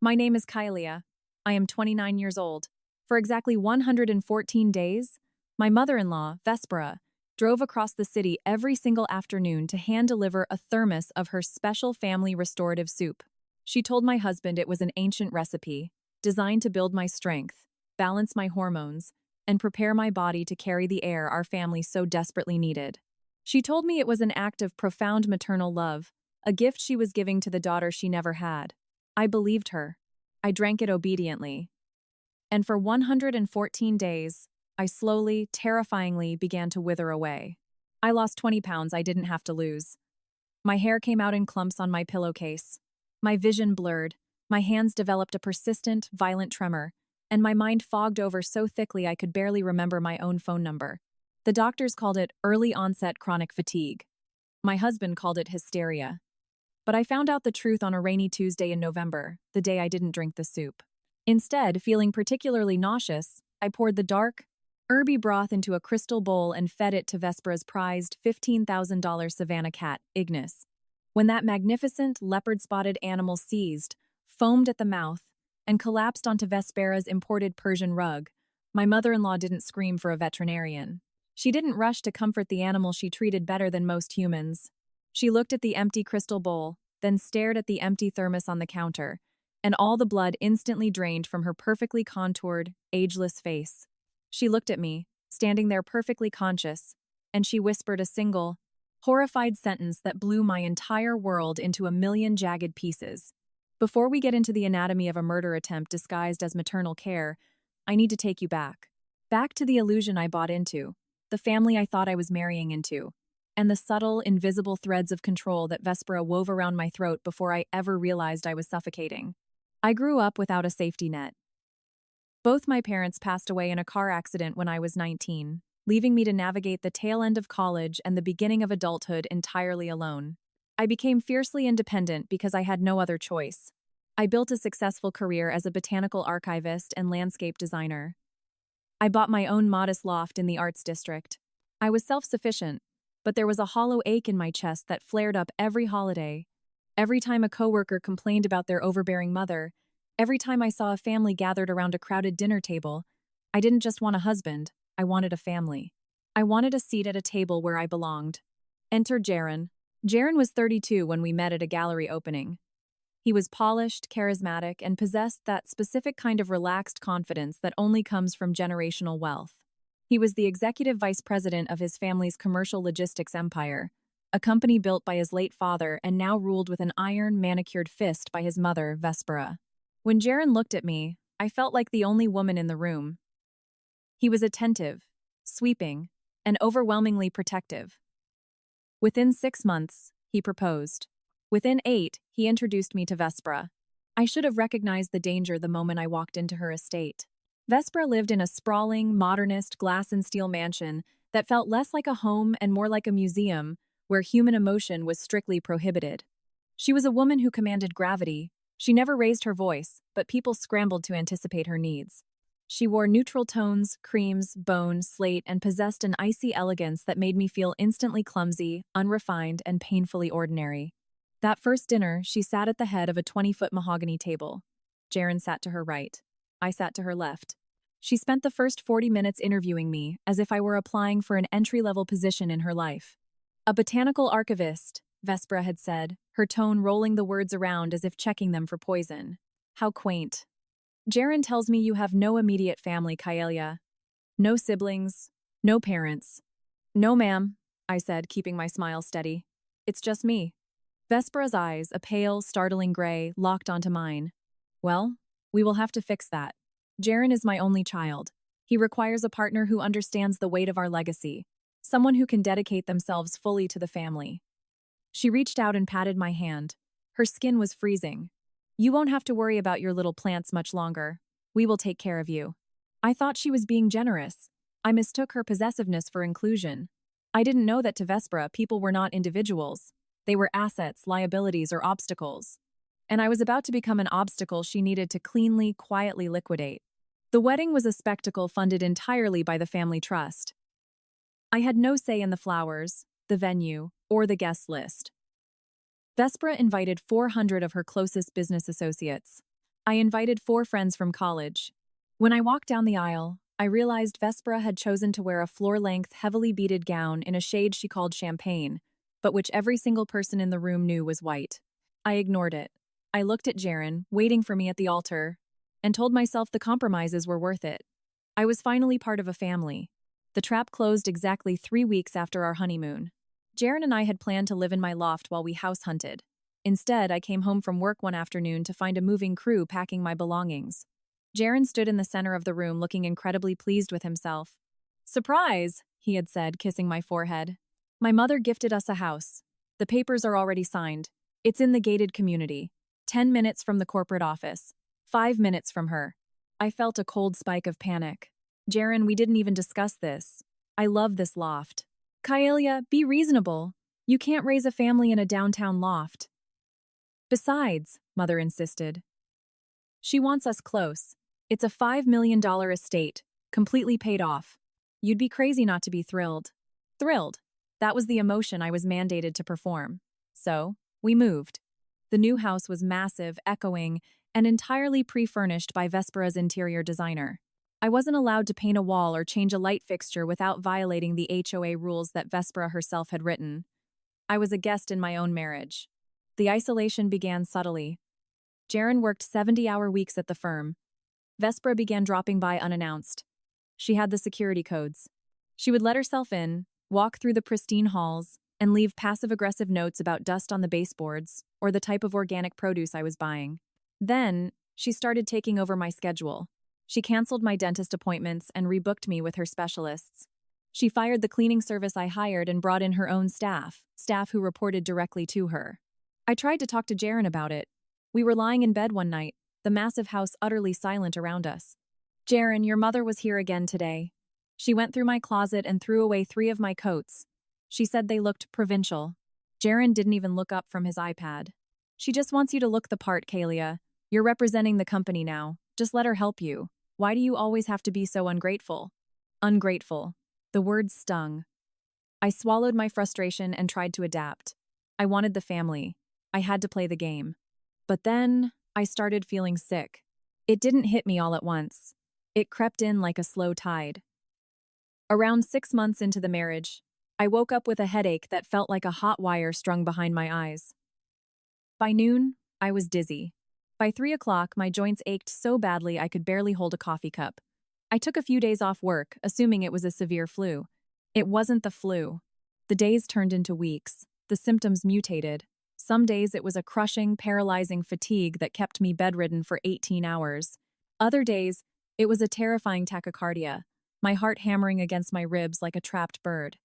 My name is Kylia. I am 29 years old. For exactly 114 days, my mother-in-law, Vespera, drove across the city every single afternoon to hand-deliver a thermos of her special family restorative soup. She told my husband it was an ancient recipe, designed to build my strength, balance my hormones, and prepare my body to carry the air our family so desperately needed. She told me it was an act of profound maternal love, a gift she was giving to the daughter she never had. I believed her. I drank it obediently. And for 114 days, I slowly, terrifyingly began to wither away. I lost 20 pounds I didn't have to lose. My hair came out in clumps on my pillowcase. My vision blurred. My hands developed a persistent, violent tremor, and my mind fogged over so thickly I could barely remember my own phone number. The doctors called it early-onset chronic fatigue. My husband called it hysteria. But I found out the truth on a rainy Tuesday in November, the day I didn't drink the soup. Instead, feeling particularly nauseous, I poured the dark, herby broth into a crystal bowl and fed it to Vespera's prized $15,000 Savannah cat, Ignis. When that magnificent, leopard-spotted animal seized, foamed at the mouth, and collapsed onto Vespera's imported Persian rug, my mother-in-law didn't scream for a veterinarian. She didn't rush to comfort the animal she treated better than most humans. She looked at the empty crystal bowl, then stared at the empty thermos on the counter, and all the blood instantly drained from her perfectly contoured, ageless face. She looked at me, standing there perfectly conscious, and she whispered a single, horrified sentence that blew my entire world into a million jagged pieces. Before we get into the anatomy of a murder attempt disguised as maternal care, I need to take you back. Back to the illusion I bought into, the family I thought I was marrying into, and the subtle, invisible threads of control that Vespera wove around my throat before I ever realized I was suffocating. I grew up without a safety net. Both my parents passed away in a car accident when I was 19, leaving me to navigate the tail end of college and the beginning of adulthood entirely alone. I became fiercely independent because I had no other choice. I built a successful career as a botanical archivist and landscape designer. I bought my own modest loft in the Arts District. I was self-sufficient, but there was a hollow ache in my chest that flared up every holiday. Every time a coworker complained about their overbearing mother, every time I saw a family gathered around a crowded dinner table, I didn't just want a husband, I wanted a family. I wanted a seat at a table where I belonged. Enter Jaron. Jaron was 32 when we met at a gallery opening. He was polished, charismatic, and possessed that specific kind of relaxed confidence that only comes from generational wealth. He was the executive vice president of his family's commercial logistics empire, a company built by his late father and now ruled with an iron, manicured fist by his mother, Vespera. When Jaron looked at me, I felt like the only woman in the room. He was attentive, sweeping, and overwhelmingly protective. Within 6 months, he proposed. Within 8, he introduced me to Vespera. I should have recognized the danger the moment I walked into her estate. Vespera lived in a sprawling, modernist glass and steel mansion that felt less like a home and more like a museum, where human emotion was strictly prohibited. She was a woman who commanded gravity. She never raised her voice, but people scrambled to anticipate her needs. She wore neutral tones, creams, bone, slate, and possessed an icy elegance that made me feel instantly clumsy, unrefined, and painfully ordinary. That first dinner, she sat at the head of a 20-foot mahogany table. Jaron sat to her right. I sat to her left. She spent the first 40 minutes interviewing me, as if I were applying for an entry-level position in her life. A botanical archivist, Vespera had said, her tone rolling the words around as if checking them for poison. How quaint. Jaron tells me you have no immediate family, Kylia. No siblings, no parents. No, ma'am, I said, keeping my smile steady. It's just me. Vespera's eyes, a pale, startling gray, locked onto mine. Well, we will have to fix that. Jaron is my only child. He requires a partner who understands the weight of our legacy, someone who can dedicate themselves fully to the family. She reached out and patted my hand. Her skin was freezing. You won't have to worry about your little plants much longer. We will take care of you. I thought she was being generous. I mistook her possessiveness for inclusion. I didn't know that to Vespera, people were not individuals. They were assets, liabilities, or obstacles. And I was about to become an obstacle she needed to cleanly, quietly liquidate. The wedding was a spectacle funded entirely by the family trust. I had no say in the flowers, the venue, or the guest list. Vespera invited 400 of her closest business associates. I invited 4 friends from college. When I walked down the aisle, I realized Vespera had chosen to wear a floor-length, heavily beaded gown in a shade she called champagne, but which every single person in the room knew was white. I ignored it. I looked at Jaren, waiting for me at the altar, and told myself the compromises were worth it. I was finally part of a family. The trap closed exactly 3 weeks after our honeymoon. Jaren and I had planned to live in my loft while we house hunted. Instead, I came home from work one afternoon to find a moving crew packing my belongings. Jaren stood in the center of the room looking incredibly pleased with himself. "Surprise," he had said, kissing my forehead. "My mother gifted us a house. The papers are already signed. It's in the gated community. 10 minutes from the corporate office. 5 minutes from her." I felt a cold spike of panic. "Jaren, we didn't even discuss this. I love this loft." "Kaelia, be reasonable. You can't raise a family in a downtown loft." "Besides," Mother insisted, "she wants us close. It's a $5 million estate, completely paid off. You'd be crazy not to be thrilled." Thrilled. That was the emotion I was mandated to perform. So, we moved. The new house was massive, echoing, and entirely pre-furnished by Vespera's interior designer. I wasn't allowed to paint a wall or change a light fixture without violating the HOA rules that Vespera herself had written. I was a guest in my own marriage. The isolation began subtly. Jaren worked 70-hour weeks at the firm. Vespera began dropping by unannounced. She had the security codes. She would let herself in, walk through the pristine halls, and leave passive-aggressive notes about dust on the baseboards or the type of organic produce I was buying. Then, she started taking over my schedule. She canceled my dentist appointments and rebooked me with her specialists. She fired the cleaning service I hired and brought in her own staff who reported directly to her. I tried to talk to Jaren about it. We were lying in bed one night, the massive house utterly silent around us. "Jaren, your mother was here again today. She went through my closet and threw away 3 of my coats. She said they looked provincial." Jaren didn't even look up from his iPad. "She just wants you to look the part, Kaelia. You're representing the company now. Just let her help you. Why do you always have to be so ungrateful?" Ungrateful. The word stung. I swallowed my frustration and tried to adapt. I wanted the family. I had to play the game. But then, I started feeling sick. It didn't hit me all at once. It crept in like a slow tide. Around 6 months into the marriage, I woke up with a headache that felt like a hot wire strung behind my eyes. By noon, I was dizzy. By 3 o'clock, my joints ached so badly I could barely hold a coffee cup. I took a few days off work, assuming it was a severe flu. It wasn't the flu. The days turned into weeks. The symptoms mutated. Some days it was a crushing, paralyzing fatigue that kept me bedridden for 18 hours. Other days, it was a terrifying tachycardia, my heart hammering against my ribs like a trapped bird.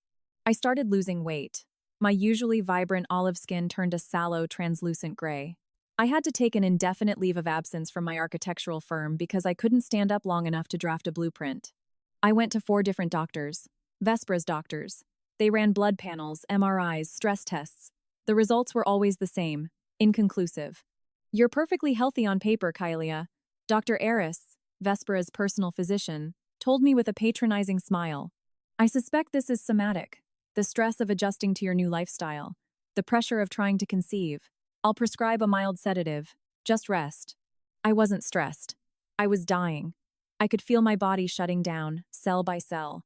I started losing weight. My usually vibrant olive skin turned a sallow, translucent gray. I had to take an indefinite leave of absence from my architectural firm because I couldn't stand up long enough to draft a blueprint. I went to 4 different doctors, Vespera's doctors. They ran blood panels, MRIs, stress tests. The results were always the same, inconclusive. "You're perfectly healthy on paper, Kaelia," Dr. Eris, Vespera's personal physician, told me with a patronizing smile. "I suspect this is somatic, the stress of adjusting to your new lifestyle, the pressure of trying to conceive. I'll prescribe a mild sedative. Just rest." I wasn't stressed. I was dying. I could feel my body shutting down, cell by cell.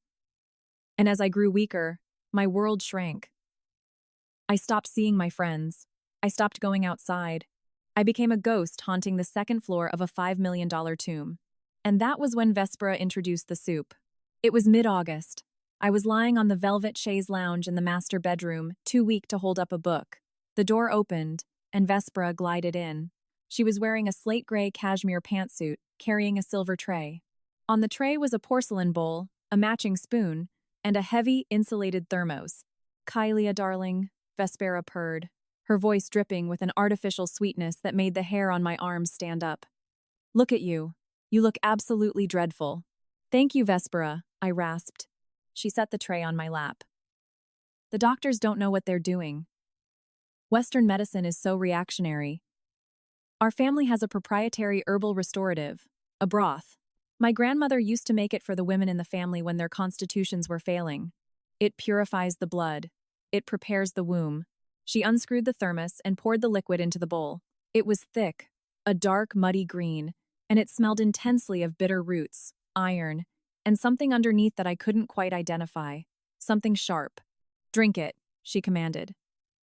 And as I grew weaker, my world shrank. I stopped seeing my friends. I stopped going outside. I became a ghost haunting the second floor of a $5 million tomb. And that was when Vespera introduced the soup. It was mid-August. I was lying on the velvet chaise lounge in the master bedroom, too weak to hold up a book. The door opened, and Vespera glided in. She was wearing a slate gray cashmere pantsuit, carrying a silver tray. On the tray was a porcelain bowl, a matching spoon, and a heavy, insulated thermos. "Kaelia, darling," Vespera purred, her voice dripping with an artificial sweetness that made the hair on my arms stand up. "Look at you. You look absolutely dreadful." "Thank you, Vespera," I rasped. She set the tray on my lap. "The doctors don't know what they're doing. Western medicine is so reactionary. Our family has a proprietary herbal restorative, a broth. My grandmother used to make it for the women in the family when their constitutions were failing. It purifies the blood. It prepares the womb." She unscrewed the thermos and poured the liquid into the bowl. It was thick, a dark, muddy green, and it smelled intensely of bitter roots, iron, and something underneath that I couldn't quite identify. Something sharp. Drink it, she commanded.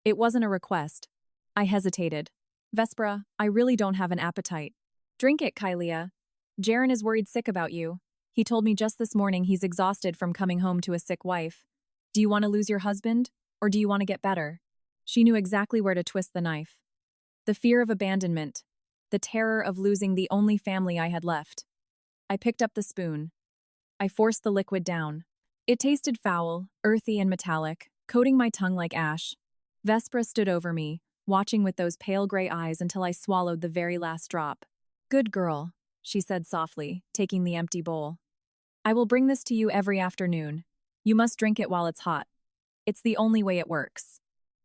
It wasn't a request. I hesitated. Vespera, I really don't have an appetite. Drink it, Kylia. Jaren is worried sick about you. He told me just this morning he's exhausted from coming home to a sick wife. Do you want to lose your husband, or do you want to get better? She knew exactly where to twist the knife. The fear of abandonment. The terror of losing the only family I had left. I picked up the spoon. I forced the liquid down. It tasted foul, earthy and metallic, coating my tongue like ash. Vespera stood over me, watching with those pale gray eyes until I swallowed the very last drop. Good girl, she said softly, taking the empty bowl. I will bring this to you every afternoon. You must drink it while it's hot. It's the only way it works.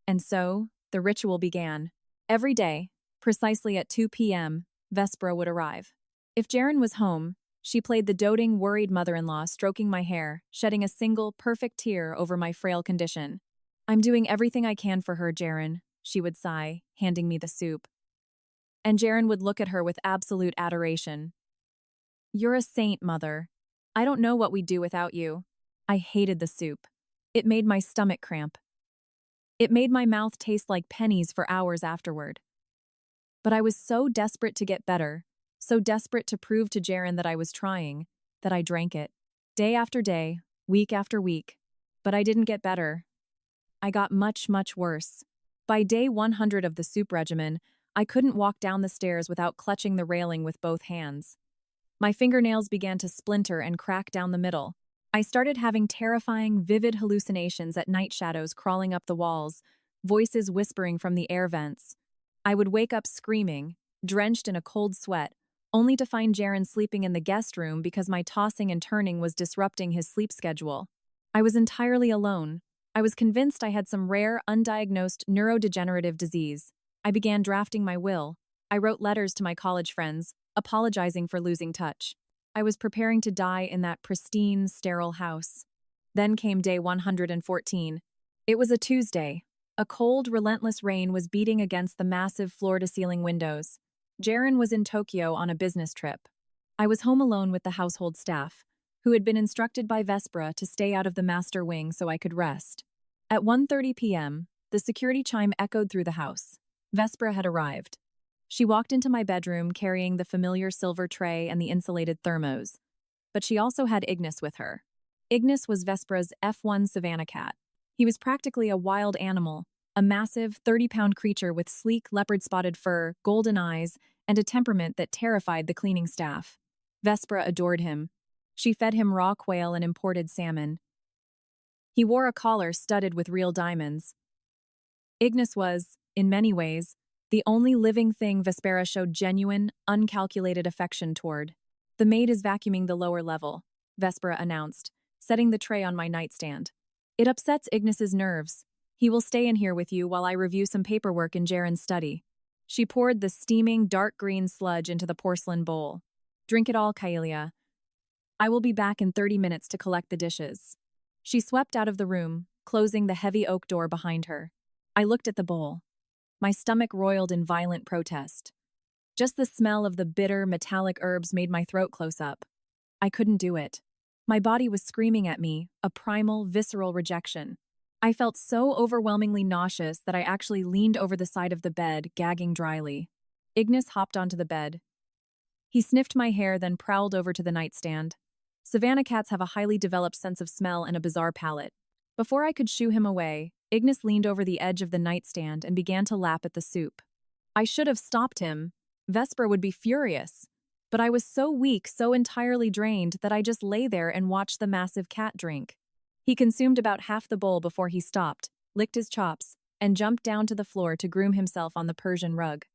And so, the ritual began. Every day, precisely at 2 p.m., Vespera would arrive. If Jaren was home, she played the doting, worried mother-in-law stroking my hair, shedding a single, perfect tear over my frail condition. I'm doing everything I can for her, Jaren, she would sigh, handing me the soup. And Jaren would look at her with absolute adoration. You're a saint, Mother. I don't know what we'd do without you. I hated the soup. It made my stomach cramp. It made my mouth taste like pennies for hours afterward. But I was so desperate to get better, so desperate to prove to Jaren that I was trying, that I drank it. Day after day, week after week. But I didn't get better. I got much, much worse. By day 100 of the soup regimen, I couldn't walk down the stairs without clutching the railing with both hands. My fingernails began to splinter and crack down the middle. I started having terrifying, vivid hallucinations at night shadows crawling up the walls, voices whispering from the air vents. I would wake up screaming, drenched in a cold sweat, only to find Jaren sleeping in the guest room because my tossing and turning was disrupting his sleep schedule. I was entirely alone. I was convinced I had some rare, undiagnosed neurodegenerative disease. I began drafting my will. I wrote letters to my college friends, apologizing for losing touch. I was preparing to die in that pristine, sterile house. Then came day 114. It was a Tuesday. A cold, relentless rain was beating against the massive floor-to-ceiling windows. Jaren was in Tokyo on a business trip. I was home alone with the household staff, who had been instructed by Vespera to stay out of the master wing so I could rest. At 1:30 p.m., the security chime echoed through the house. Vespera had arrived. She walked into my bedroom carrying the familiar silver tray and the insulated thermos. But she also had Ignis with her. Ignis was Vespera's F1 Savannah cat. He was practically a wild animal, a massive, 30-pound creature with sleek, leopard-spotted fur, golden eyes, and a temperament that terrified the cleaning staff. Vespera adored him. She fed him raw quail and imported salmon. He wore a collar studded with real diamonds. Ignis was, in many ways, the only living thing Vespera showed genuine, uncalculated affection toward. The maid is vacuuming the lower level, Vespera announced, setting the tray on my nightstand. It upsets Ignis's nerves. He will stay in here with you while I review some paperwork in Jaren's study. She poured the steaming, dark green sludge into the porcelain bowl. Drink it all, Kylia. I will be back in 30 minutes to collect the dishes. She swept out of the room, closing the heavy oak door behind her. I looked at the bowl. My stomach roiled in violent protest. Just the smell of the bitter, metallic herbs made my throat close up. I couldn't do it. My body was screaming at me, a primal, visceral rejection. I felt so overwhelmingly nauseous that I actually leaned over the side of the bed, gagging dryly. Ignis hopped onto the bed. He sniffed my hair, then prowled over to the nightstand. Savannah cats have a highly developed sense of smell and a bizarre palate. Before I could shoo him away, Ignis leaned over the edge of the nightstand and began to lap at the soup. I should have stopped him. Vespera would be furious. But I was so weak, so entirely drained, that I just lay there and watched the massive cat drink. He consumed about half the bowl before he stopped, licked his chops, and jumped down to the floor to groom himself on the Persian rug.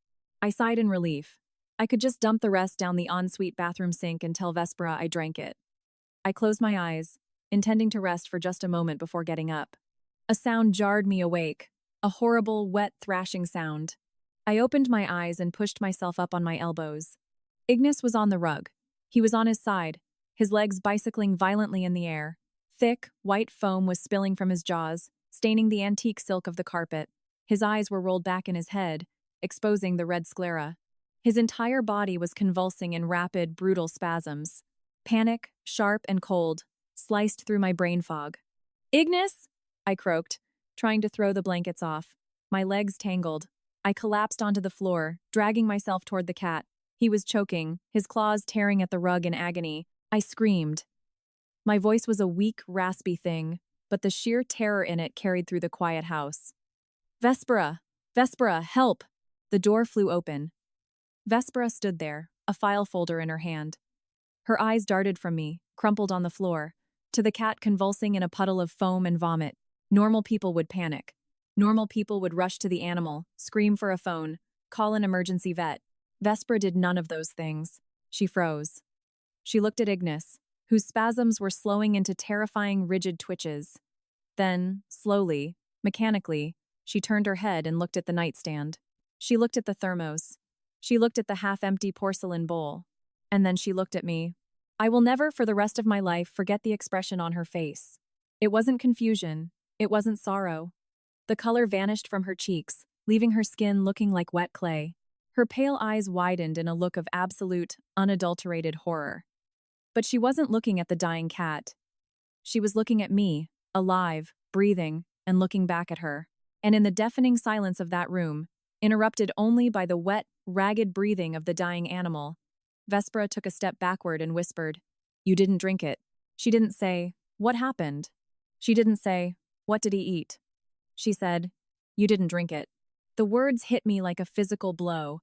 I sighed in relief. I could just dump the rest down the ensuite bathroom sink and tell Vespera I drank it. I closed my eyes, intending to rest for just a moment before getting up. A sound jarred me awake, a horrible, wet, thrashing sound. I opened my eyes and pushed myself up on my elbows. Ignis was on the rug. He was on his side, his legs bicycling violently in the air. Thick, white foam was spilling from his jaws, staining the antique silk of the carpet. His eyes were rolled back in his head, exposing the red sclera. His entire body was convulsing in rapid, brutal spasms. Panic, sharp and cold, sliced through my brain fog. "Ignis!" I croaked, trying to throw the blankets off. My legs tangled. I collapsed onto the floor, dragging myself toward the cat. He was choking, his claws tearing at the rug in agony. I screamed. My voice was a weak, raspy thing, but the sheer terror in it carried through the quiet house. "Vespera! Vespera, help!" The door flew open. Vespera stood there, a file folder in her hand. Her eyes darted from me, crumpled on the floor, to the cat convulsing in a puddle of foam and vomit. Normal people would panic. Normal people would rush to the animal, scream for a phone, call an emergency vet. Vespera did none of those things. She froze. She looked at Ignis, whose spasms were slowing into terrifying, rigid twitches. Then, slowly, mechanically, she turned her head and looked at the nightstand. She looked at the thermos. She looked at the half-empty porcelain bowl. And then she looked at me. I will never, for the rest of my life, forget the expression on her face. It wasn't confusion. It wasn't sorrow. The color vanished from her cheeks, leaving her skin looking like wet clay. Her pale eyes widened in a look of absolute, unadulterated horror. But she wasn't looking at the dying cat. She was looking at me, alive, breathing, and looking back at her. And in the deafening silence of that room, interrupted only by the wet, ragged breathing of the dying animal, Vespera took a step backward and whispered, "You didn't drink it." She didn't say, "What happened?" She didn't say, "What did he eat?" She said, "You didn't drink it." The words hit me like a physical blow.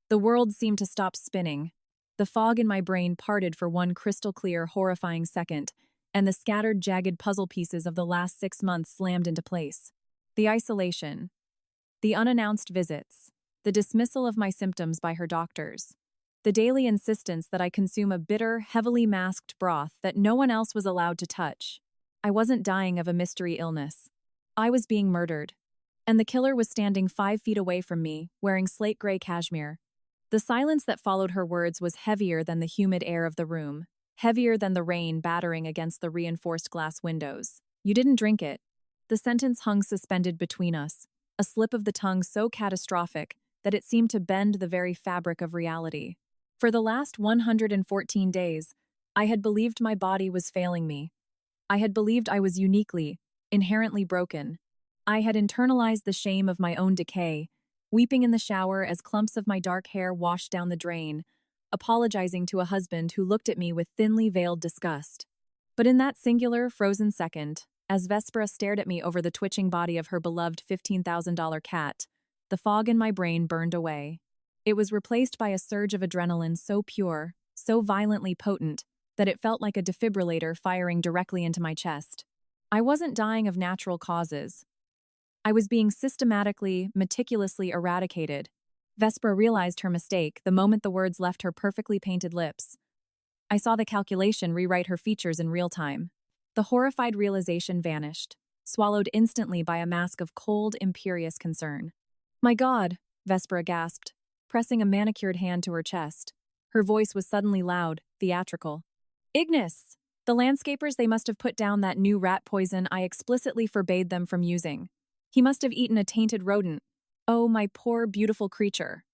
The world seemed to stop spinning. The fog in my brain parted for one crystal-clear, horrifying second, and the scattered, jagged puzzle pieces of the last 6 months slammed into place. The isolation. The unannounced visits. The dismissal of my symptoms by her doctors. The daily insistence that I consume a bitter, heavily masked broth that no one else was allowed to touch. I wasn't dying of a mystery illness. I was being murdered. And the killer was standing 5 feet away from me, wearing slate-gray cashmere. The silence that followed her words was heavier than the humid air of the room, heavier than the rain battering against the reinforced glass windows. "You didn't drink it." The sentence hung suspended between us, a slip of the tongue so catastrophic that it seemed to bend the very fabric of reality. For the last 114 days, I had believed my body was failing me. I had believed I was uniquely, inherently broken. I had internalized the shame of my own decay, weeping in the shower as clumps of my dark hair washed down the drain, apologizing to a husband who looked at me with thinly veiled disgust. But in that singular, frozen second, as Vespera stared at me over the twitching body of her beloved $15,000 cat, the fog in my brain burned away. It was replaced by a surge of adrenaline so pure, so violently potent, that it felt like a defibrillator firing directly into my chest. I wasn't dying of natural causes. I was being systematically, meticulously eradicated. Vespera realized her mistake the moment the words left her perfectly painted lips. I saw the calculation rewrite her features in real time. The horrified realization vanished, swallowed instantly by a mask of cold, imperious concern. "My God," Vespera gasped, pressing a manicured hand to her chest. Her voice was suddenly loud, theatrical. "Ignis! The landscapers, they must have put down that new rat poison I explicitly forbade them from using. He must have eaten a tainted rodent. Oh, my poor, beautiful creature."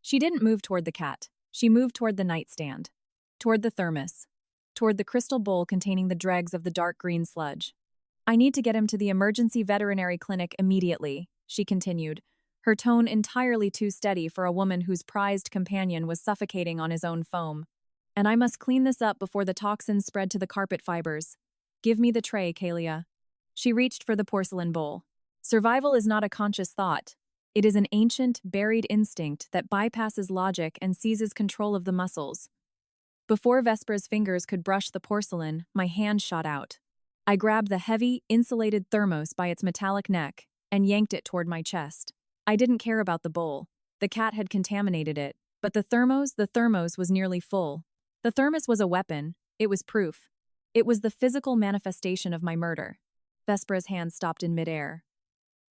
She didn't move toward the cat. She moved toward the nightstand, toward the thermos, toward the crystal bowl containing the dregs of the dark green sludge. "I need to get him to the emergency veterinary clinic immediately," she continued, her tone entirely too steady for a woman whose prized companion was suffocating on his own foam. "And I must clean this up before the toxins spread to the carpet fibers. Give me the tray, Kalia." She reached for the porcelain bowl. Survival is not a conscious thought. It is an ancient, buried instinct that bypasses logic and seizes control of the muscles. Before Vespera's fingers could brush the porcelain, my hand shot out. I grabbed the heavy, insulated thermos by its metallic neck and yanked it toward my chest. I didn't care about the bowl. The cat had contaminated it. But the thermos was nearly full. The thermos was a weapon. It was proof. It was the physical manifestation of my murder. Vespera's hand stopped in midair.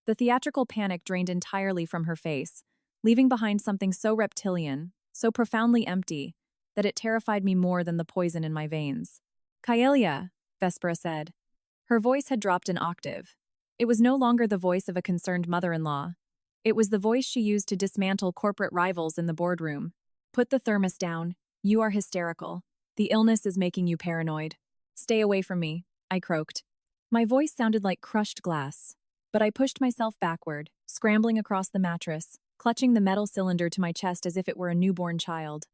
The theatrical panic drained entirely from her face, leaving behind something so reptilian, so profoundly empty, that it terrified me more than the poison in my veins. "Kaelia," Vespera said. Her voice had dropped an octave. It was no longer the voice of a concerned mother-in-law. It was the voice she used to dismantle corporate rivals in the boardroom. Put the thermos down. You are hysterical. The illness is making you paranoid. Stay away from me, I croaked. My voice sounded like crushed glass, but I pushed myself backward, scrambling across the mattress, clutching the metal cylinder to my chest as if it were a newborn child.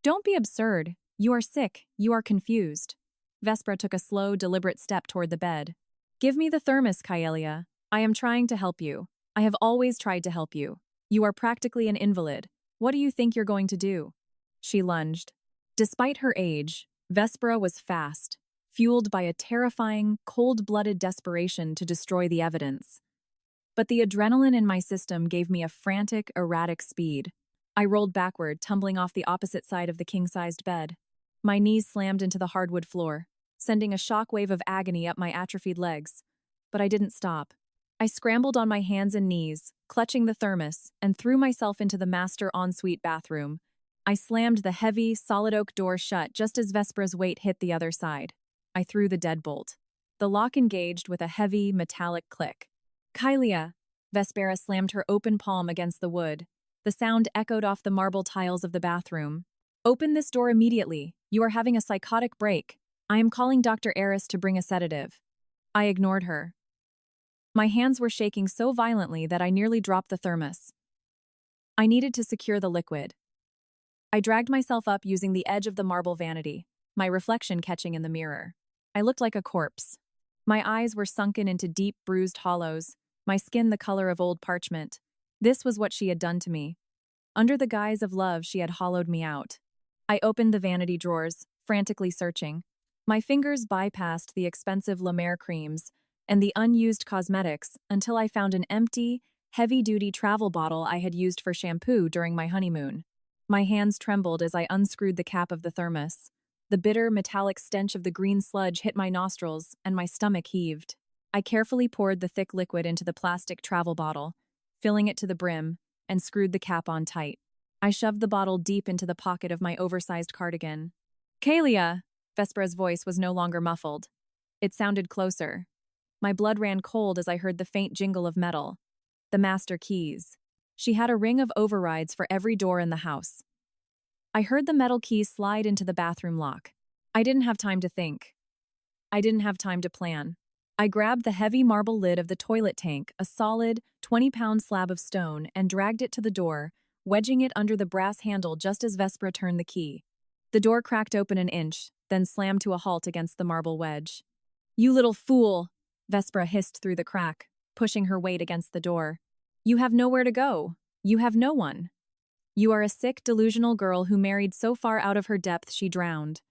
Don't be absurd. You are sick. You are confused. Vespera took a slow, deliberate step toward the bed. Give me the thermos, Kaelia. I am trying to help you. I have always tried to help you. You are practically an invalid. What do you think you're going to do? She lunged. Despite her age, Vespera was fast, fueled by a terrifying, cold-blooded desperation to destroy the evidence. But the adrenaline in my system gave me a frantic, erratic speed. I rolled backward, tumbling off the opposite side of the king-sized bed. My knees slammed into the hardwood floor, sending a shockwave of agony up my atrophied legs. But I didn't stop. I scrambled on my hands and knees, clutching the thermos, and threw myself into the master ensuite bathroom. I slammed the heavy, solid oak door shut just as Vespera's weight hit the other side. I threw the deadbolt. The lock engaged with a heavy, metallic click. Kaelia! Vespera slammed her open palm against the wood. The sound echoed off the marble tiles of the bathroom. Open this door immediately. You are having a psychotic break. I am calling Dr. Eris to bring a sedative. I ignored her. My hands were shaking so violently that I nearly dropped the thermos. I needed to secure the liquid. I dragged myself up using the edge of the marble vanity, my reflection catching in the mirror. I looked like a corpse. My eyes were sunken into deep, bruised hollows, my skin the color of old parchment. This was what she had done to me. Under the guise of love, she had hollowed me out. I opened the vanity drawers, frantically searching. My fingers bypassed the expensive La Mer creams and the unused cosmetics until I found an empty, heavy-duty travel bottle I had used for shampoo during my honeymoon. My hands trembled as I unscrewed the cap of the thermos. The bitter, metallic stench of the green sludge hit my nostrils, and my stomach heaved. I carefully poured the thick liquid into the plastic travel bottle, filling it to the brim, and screwed the cap on tight. I shoved the bottle deep into the pocket of my oversized cardigan. Kaelia! Vespera's voice was no longer muffled. It sounded closer. My blood ran cold as I heard the faint jingle of metal. The master keys. She had a ring of overrides for every door in the house. I heard the metal key slide into the bathroom lock. I didn't have time to think. I didn't have time to plan. I grabbed the heavy marble lid of the toilet tank, a solid, 20-pound slab of stone, and dragged it to the door, wedging it under the brass handle just as Vespera turned the key. The door cracked open an inch, then slammed to a halt against the marble wedge. You little fool! Vespera hissed through the crack, pushing her weight against the door. You have nowhere to go. You have no one. You are a sick, delusional girl who married so far out of her depth she drowned.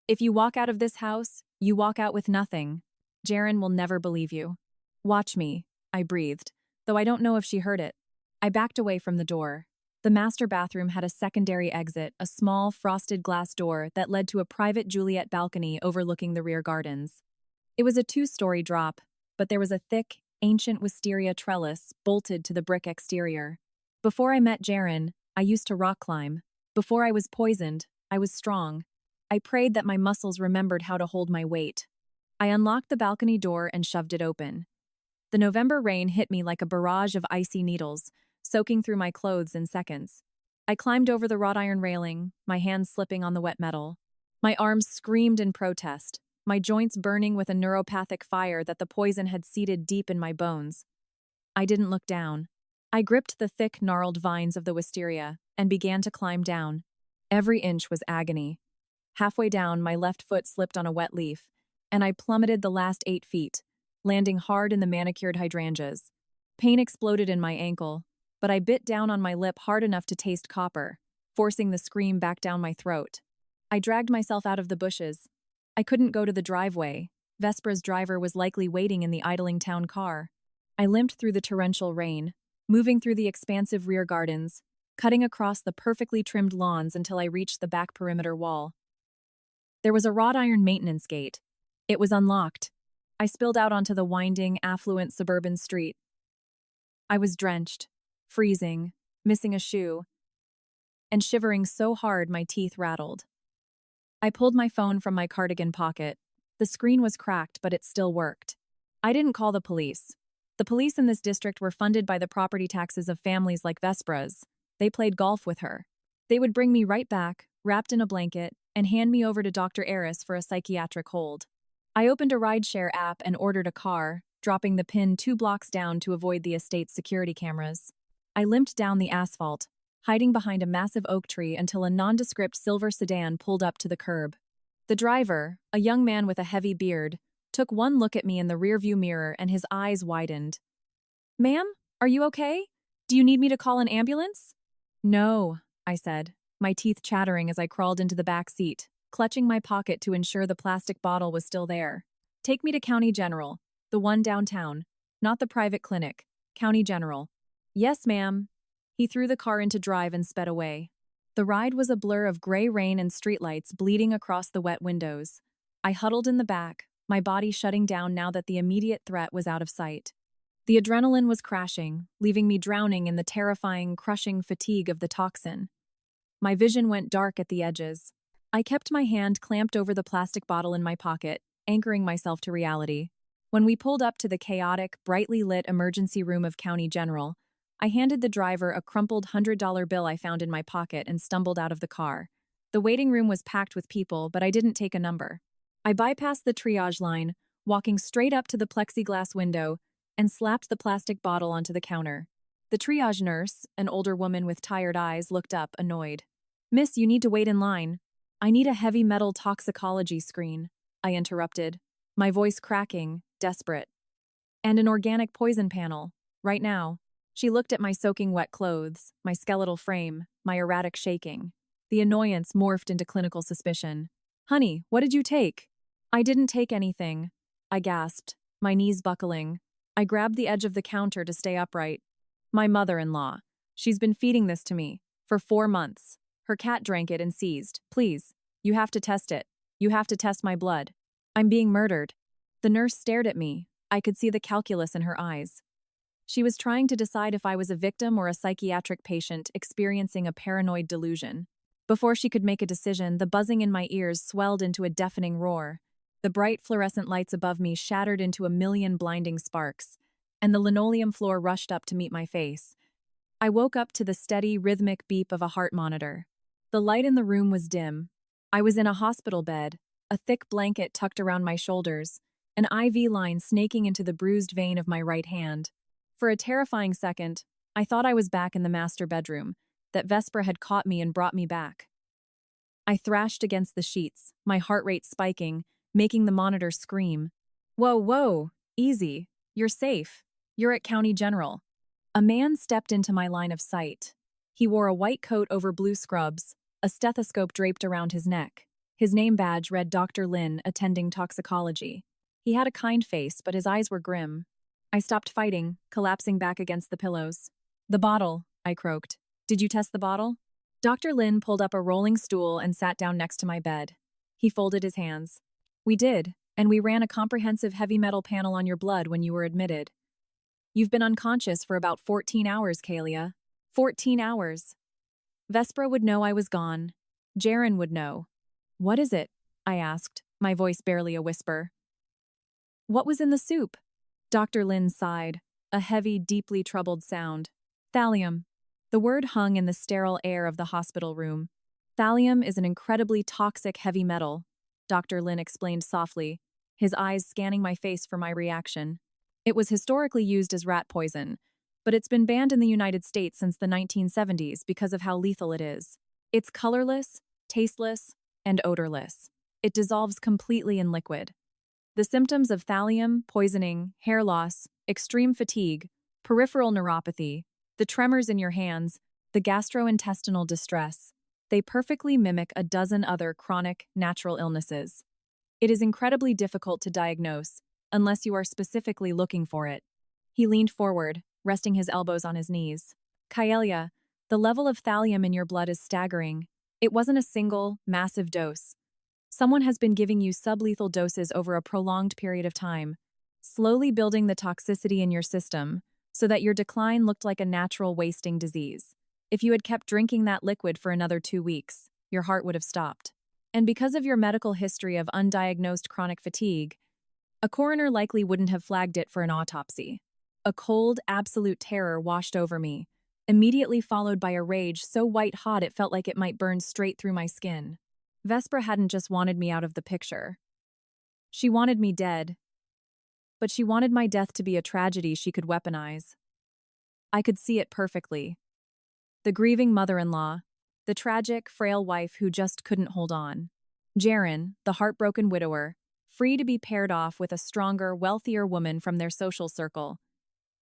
If you walk out of this house, you walk out with nothing. Jaren will never believe you. Watch me, I breathed, though I don't know if she heard it. I backed away from the door. The master bathroom had a secondary exit, a small, frosted glass door that led to a private Juliet balcony overlooking the rear gardens. It was a 2-story drop, but there was a thick, ancient wisteria trellis bolted to the brick exterior. Before I met Jaren, I used to rock climb. Before I was poisoned, I was strong. I prayed that my muscles remembered how to hold my weight. I unlocked the balcony door and shoved it open. The November rain hit me like a barrage of icy needles, soaking through my clothes in seconds. I climbed over the wrought iron railing, my hands slipping on the wet metal. My arms screamed in protest, my joints burning with a neuropathic fire that the poison had seated deep in my bones. I didn't look down. I gripped the thick, gnarled vines of the wisteria and began to climb down. Every inch was agony. Halfway down, my left foot slipped on a wet leaf, and I plummeted the last 8 feet, landing hard in the manicured hydrangeas. Pain exploded in my ankle, but I bit down on my lip hard enough to taste copper, forcing the scream back down my throat. I dragged myself out of the bushes. I couldn't go to the driveway. Vespera's driver was likely waiting in the idling town car. I limped through the torrential rain, moving through the expansive rear gardens, cutting across the perfectly trimmed lawns until I reached the back perimeter wall. There was a wrought iron maintenance gate. It was unlocked. I spilled out onto the winding, affluent suburban street. I was drenched, freezing, missing a shoe, and shivering so hard my teeth rattled. I pulled my phone from my cardigan pocket. The screen was cracked, but it still worked. I didn't call the police. The police in this district were funded by the property taxes of families like Vespera's. They played golf with her. They would bring me right back, wrapped in a blanket, and hand me over to Dr. Eris for a psychiatric hold. I opened a rideshare app and ordered a car, dropping the pin 2 blocks down to avoid the estate's security cameras. I limped down the asphalt, hiding behind a massive oak tree until a nondescript silver sedan pulled up to the curb. The driver, a young man with a heavy beard, took one look at me in the rearview mirror and his eyes widened. "Ma'am, are you okay? Do you need me to call an ambulance?" "No," I said, my teeth chattering as I crawled into the back seat, clutching my pocket to ensure the plastic bottle was still there. "Take me to County General, the one downtown, not the private clinic, County General." "Yes, ma'am." He threw the car into drive and sped away. The ride was a blur of gray rain and streetlights bleeding across the wet windows. I huddled in the back, my body shutting down now that the immediate threat was out of sight. The adrenaline was crashing, leaving me drowning in the terrifying, crushing fatigue of the toxin. My vision went dark at the edges. I kept my hand clamped over the plastic bottle in my pocket, anchoring myself to reality. When we pulled up to the chaotic, brightly lit emergency room of County General, I handed the driver a crumpled $100 bill I found in my pocket and stumbled out of the car. The waiting room was packed with people, but I didn't take a number. I bypassed the triage line, walking straight up to the plexiglass window, and slapped the plastic bottle onto the counter. The triage nurse, an older woman with tired eyes, looked up, annoyed. "Miss, you need to wait in line." "I need a heavy metal toxicology screen," I interrupted, my voice cracking, desperate. "And an organic poison panel, right now." She looked at my soaking wet clothes, my skeletal frame, my erratic shaking. The annoyance morphed into clinical suspicion. "Honey, what did you take?" "I didn't take anything," I gasped, my knees buckling. I grabbed the edge of the counter to stay upright. "My mother-in-law. She's been feeding this to me. For 4 months. Her cat drank it and seized. Please. You have to test it. You have to test my blood. I'm being murdered." The nurse stared at me. I could see the calculus in her eyes. She was trying to decide if I was a victim or a psychiatric patient experiencing a paranoid delusion. Before she could make a decision, the buzzing in my ears swelled into a deafening roar. The bright fluorescent lights above me shattered into a million blinding sparks, and the linoleum floor rushed up to meet my face. I woke up to the steady, rhythmic beep of a heart monitor. The light in the room was dim. I was in a hospital bed, a thick blanket tucked around my shoulders, an IV line snaking into the bruised vein of my right hand. For a terrifying second, I thought I was back in the master bedroom, that Vespera had caught me and brought me back. I thrashed against the sheets, my heart rate spiking, making the monitor scream. "Whoa, whoa, easy. You're safe. You're at County General." A man stepped into my line of sight. He wore a white coat over blue scrubs, a stethoscope draped around his neck. His name badge read Dr. Lin, attending toxicology. He had a kind face, but his eyes were grim. I stopped fighting, collapsing back against the pillows. "The bottle," I croaked. "Did you test the bottle?" Dr. Lin pulled up a rolling stool and sat down next to my bed. He folded his hands. "We did, and we ran a comprehensive heavy metal panel on your blood when you were admitted. You've been unconscious for about 14 hours, Kalia. 14 hours. Vespera would know I was gone. Jaren would know." "What is it?" I asked, my voice barely a whisper. "What was in the soup?" Dr. Lin sighed, a heavy, deeply troubled sound. "Thallium." The word hung in the sterile air of the hospital room. "Thallium is an incredibly toxic heavy metal," Dr. Lin explained softly, his eyes scanning my face for my reaction. "It was historically used as rat poison, but it's been banned in the United States since the 1970s because of how lethal it is. It's colorless, tasteless, and odorless. It dissolves completely in liquid. The symptoms of thallium, poisoning, hair loss, extreme fatigue, peripheral neuropathy, the tremors in your hands, the gastrointestinal distress, they perfectly mimic a dozen other chronic, natural illnesses. It is incredibly difficult to diagnose, unless you are specifically looking for it." He leaned forward, resting his elbows on his knees. "Kaelia, the level of thallium in your blood is staggering. It wasn't a single, massive dose. Someone has been giving you sublethal doses over a prolonged period of time, slowly building the toxicity in your system so that your decline looked like a natural wasting disease. If you had kept drinking that liquid for another 2 weeks, your heart would have stopped. And because of your medical history of undiagnosed chronic fatigue, a coroner likely wouldn't have flagged it for an autopsy." A cold, absolute terror washed over me. immediately followed by a rage so white-hot it felt like it might burn straight through my skin. Vespera hadn't just wanted me out of the picture. She wanted me dead, but she wanted my death to be a tragedy she could weaponize. I could see it perfectly. The grieving mother-in-law, the tragic, frail wife who just couldn't hold on. Jaren, the heartbroken widower, free to be paired off with a stronger, wealthier woman from their social circle.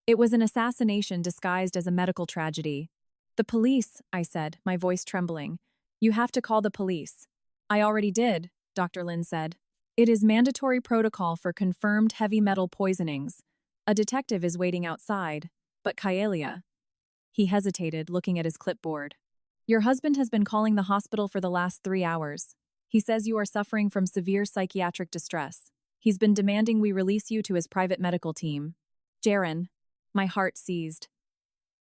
It was an assassination disguised as a medical tragedy. "The police," I said, my voice trembling. "You have to call the police." "I already did," Dr. Lin said. "It is mandatory protocol for confirmed heavy metal poisonings. A detective is waiting outside. But Kaelia." He hesitated, looking at his clipboard. "Your husband has been calling the hospital for the last 3 hours. He says you are suffering from severe psychiatric distress. He's been demanding we release you to his private medical team." Jaren. My heart seized.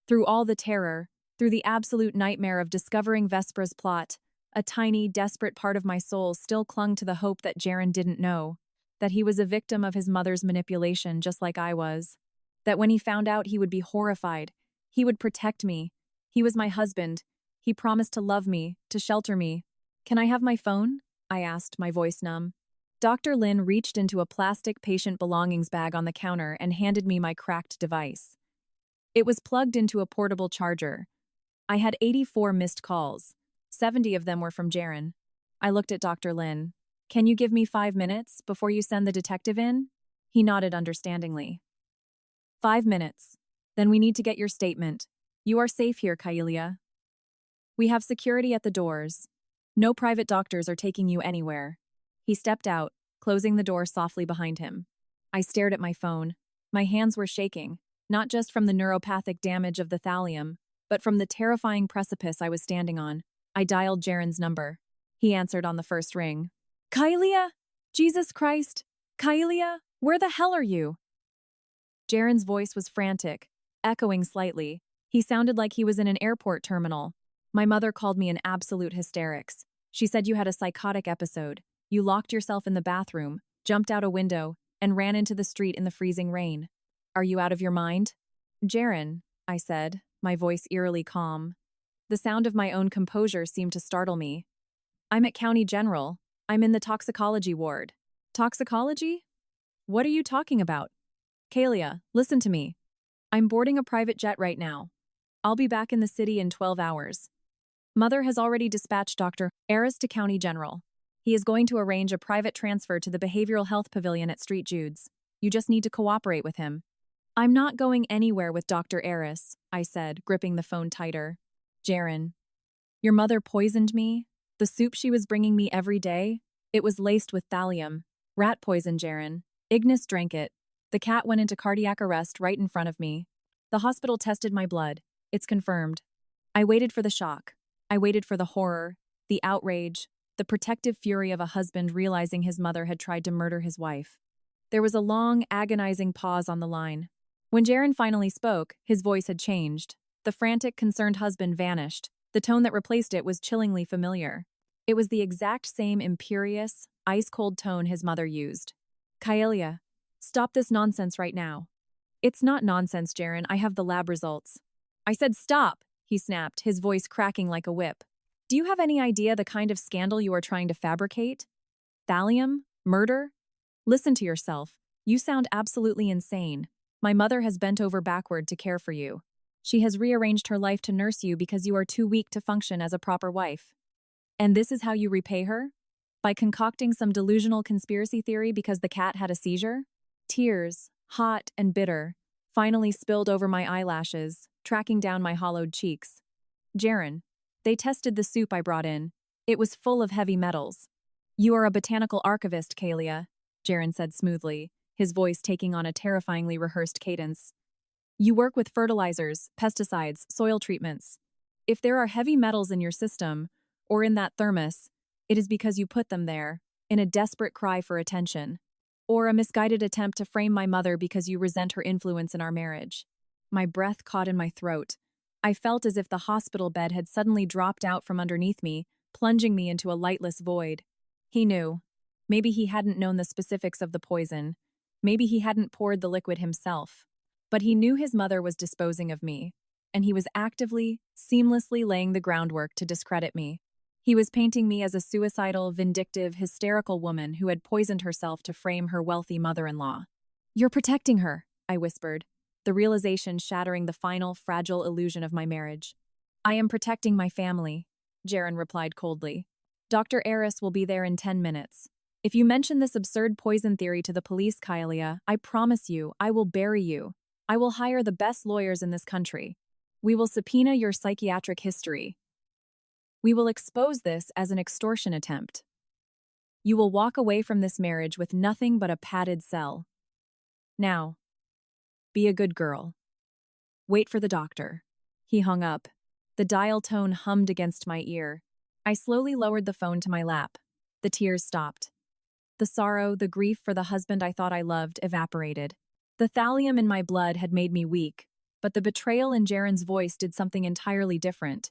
Through all the terror, through the absolute nightmare of discovering Vespera's plot, a tiny, desperate part of my soul still clung to the hope that Jaren didn't know, that he was a victim of his mother's manipulation just like I was, that when he found out he would be horrified, he would protect me. He was my husband. He promised to love me, to shelter me. "Can I have my phone?" I asked, my voice numb. Dr. Lin reached into a plastic patient belongings bag on the counter and handed me my cracked device. It was plugged into a portable charger. I had 84 missed calls. 70 of them were from Jaren. I looked at Dr. Lin. "Can you give me 5 minutes before you send the detective in?" He nodded understandingly. 5 minutes. Then we need to get your statement. You are safe here, Kaelia. We have security at the doors. No private doctors are taking you anywhere. He stepped out, closing the door softly behind him. I stared at my phone. My hands were shaking, not just from the neuropathic damage of the thallium, but from the terrifying precipice I was standing on. I dialed Jaren's number. He answered on the first ring. "Kaelia? Jesus Christ! Kaelia, where the hell are you?" Jaren's voice was frantic, echoing slightly. He sounded like he was in an airport terminal. "My mother called me in absolute hysterics. She said you had a psychotic episode. You locked yourself in the bathroom, jumped out a window, and ran into the street in the freezing rain. Are you out of your mind?" "Jaren," I said, my voice eerily calm. The sound of my own composure seemed to startle me. "I'm at County General. I'm in the toxicology ward." "Toxicology? What are you talking about?" "Kaelia, listen to me. I'm boarding a private jet right now. I'll be back in the city in 12 hours. Mother has already dispatched Dr. Aris to County General. He is going to arrange a private transfer to the Behavioral Health Pavilion at Street Jude's. You just need to cooperate with him." "I'm not going anywhere with Dr. Aris," I said, gripping the phone tighter. "Jaren, your mother poisoned me. The soup she was bringing me every day, it was laced with thallium. Rat poison, Jaren. Ignis drank it. The cat went into cardiac arrest right in front of me. The hospital tested my blood. It's confirmed." I waited for the shock. I waited for the horror, the outrage, the protective fury of a husband realizing his mother had tried to murder his wife. There was a long, agonizing pause on the line. When Jaren finally spoke, his voice had changed. The frantic, concerned husband vanished. The tone that replaced it was chillingly familiar. It was the exact same imperious, ice-cold tone his mother used. "Kaelia, stop this nonsense right now." "It's not nonsense, Jaren. I have the lab results." "I said stop," he snapped, his voice cracking like a whip. "Do you have any idea the kind of scandal you are trying to fabricate? Thallium? Murder? Listen to yourself. You sound absolutely insane. My mother has bent over backward to care for you. She has rearranged her life to nurse you because you are too weak to function as a proper wife. And this is how you repay her? By concocting some delusional conspiracy theory because the cat had a seizure?" Tears, hot and bitter, finally spilled over my eyelashes, tracking down my hollowed cheeks. "Jaren, they tested the soup I brought in. It was full of heavy metals." "You are a botanical archivist, Kaelia," Jaren said smoothly, his voice taking on a terrifyingly rehearsed cadence. "You work with fertilizers, pesticides, soil treatments. If there are heavy metals in your system, or in that thermos, it is because you put them there, in a desperate cry for attention. Or a misguided attempt to frame my mother because you resent her influence in our marriage." My breath caught in my throat. I felt as if the hospital bed had suddenly dropped out from underneath me, plunging me into a lightless void. He knew. Maybe he hadn't known the specifics of the poison. Maybe he hadn't poured the liquid himself. But he knew his mother was disposing of me. and he was actively, seamlessly laying the groundwork to discredit me. He was painting me as a suicidal, vindictive, hysterical woman who had poisoned herself to frame her wealthy mother-in-law. "You're protecting her," I whispered, the realization shattering the final, fragile illusion of my marriage. "I am protecting my family," Jaren replied coldly. "Dr. Eris will be there in 10 minutes. If you mention this absurd poison theory to the police, Kailia, I promise you, I will bury you. I will hire the best lawyers in this country. We will subpoena your psychiatric history. We will expose this as an extortion attempt. You will walk away from this marriage with nothing but a padded cell. Now, be a good girl. Wait for the doctor." He hung up. The dial tone hummed against my ear. I slowly lowered the phone to my lap. The tears stopped. The sorrow, the grief for the husband I thought I loved evaporated. The thallium in my blood had made me weak, but the betrayal in Jaren's voice did something entirely different.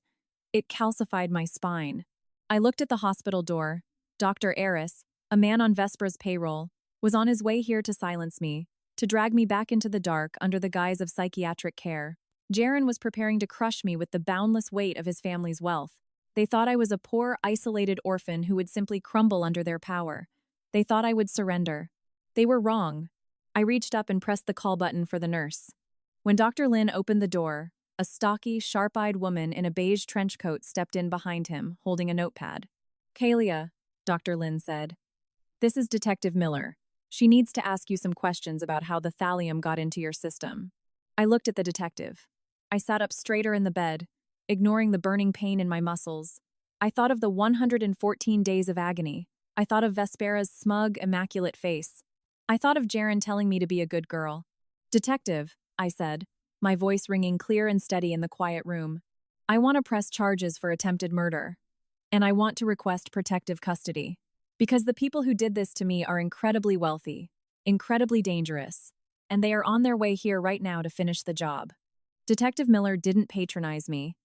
It calcified my spine. I looked at the hospital door. Dr. Eris, a man on Vespera's payroll, was on his way here to silence me, to drag me back into the dark under the guise of psychiatric care. Jaren was preparing to crush me with the boundless weight of his family's wealth. They thought I was a poor, isolated orphan who would simply crumble under their power. They thought I would surrender. They were wrong. I reached up and pressed the call button for the nurse. When Dr. Lin opened the door, a stocky, sharp-eyed woman in a beige trench coat stepped in behind him, holding a notepad. "Kailia," Dr. Lin said. "This is Detective Miller. She needs to ask you some questions about how the thallium got into your system." I looked at the detective. I sat up straighter in the bed, ignoring the burning pain in my muscles. I thought of the 114 days of agony. I thought of Vespera's smug, immaculate face. I thought of Jaren telling me to be a good girl. "Detective," I said, my voice ringing clear and steady in the quiet room. "I want to press charges for attempted murder. And I want to request protective custody. Because the people who did this to me are incredibly wealthy, incredibly dangerous, and they are on their way here right now to finish the job." Detective Miller didn't patronize me.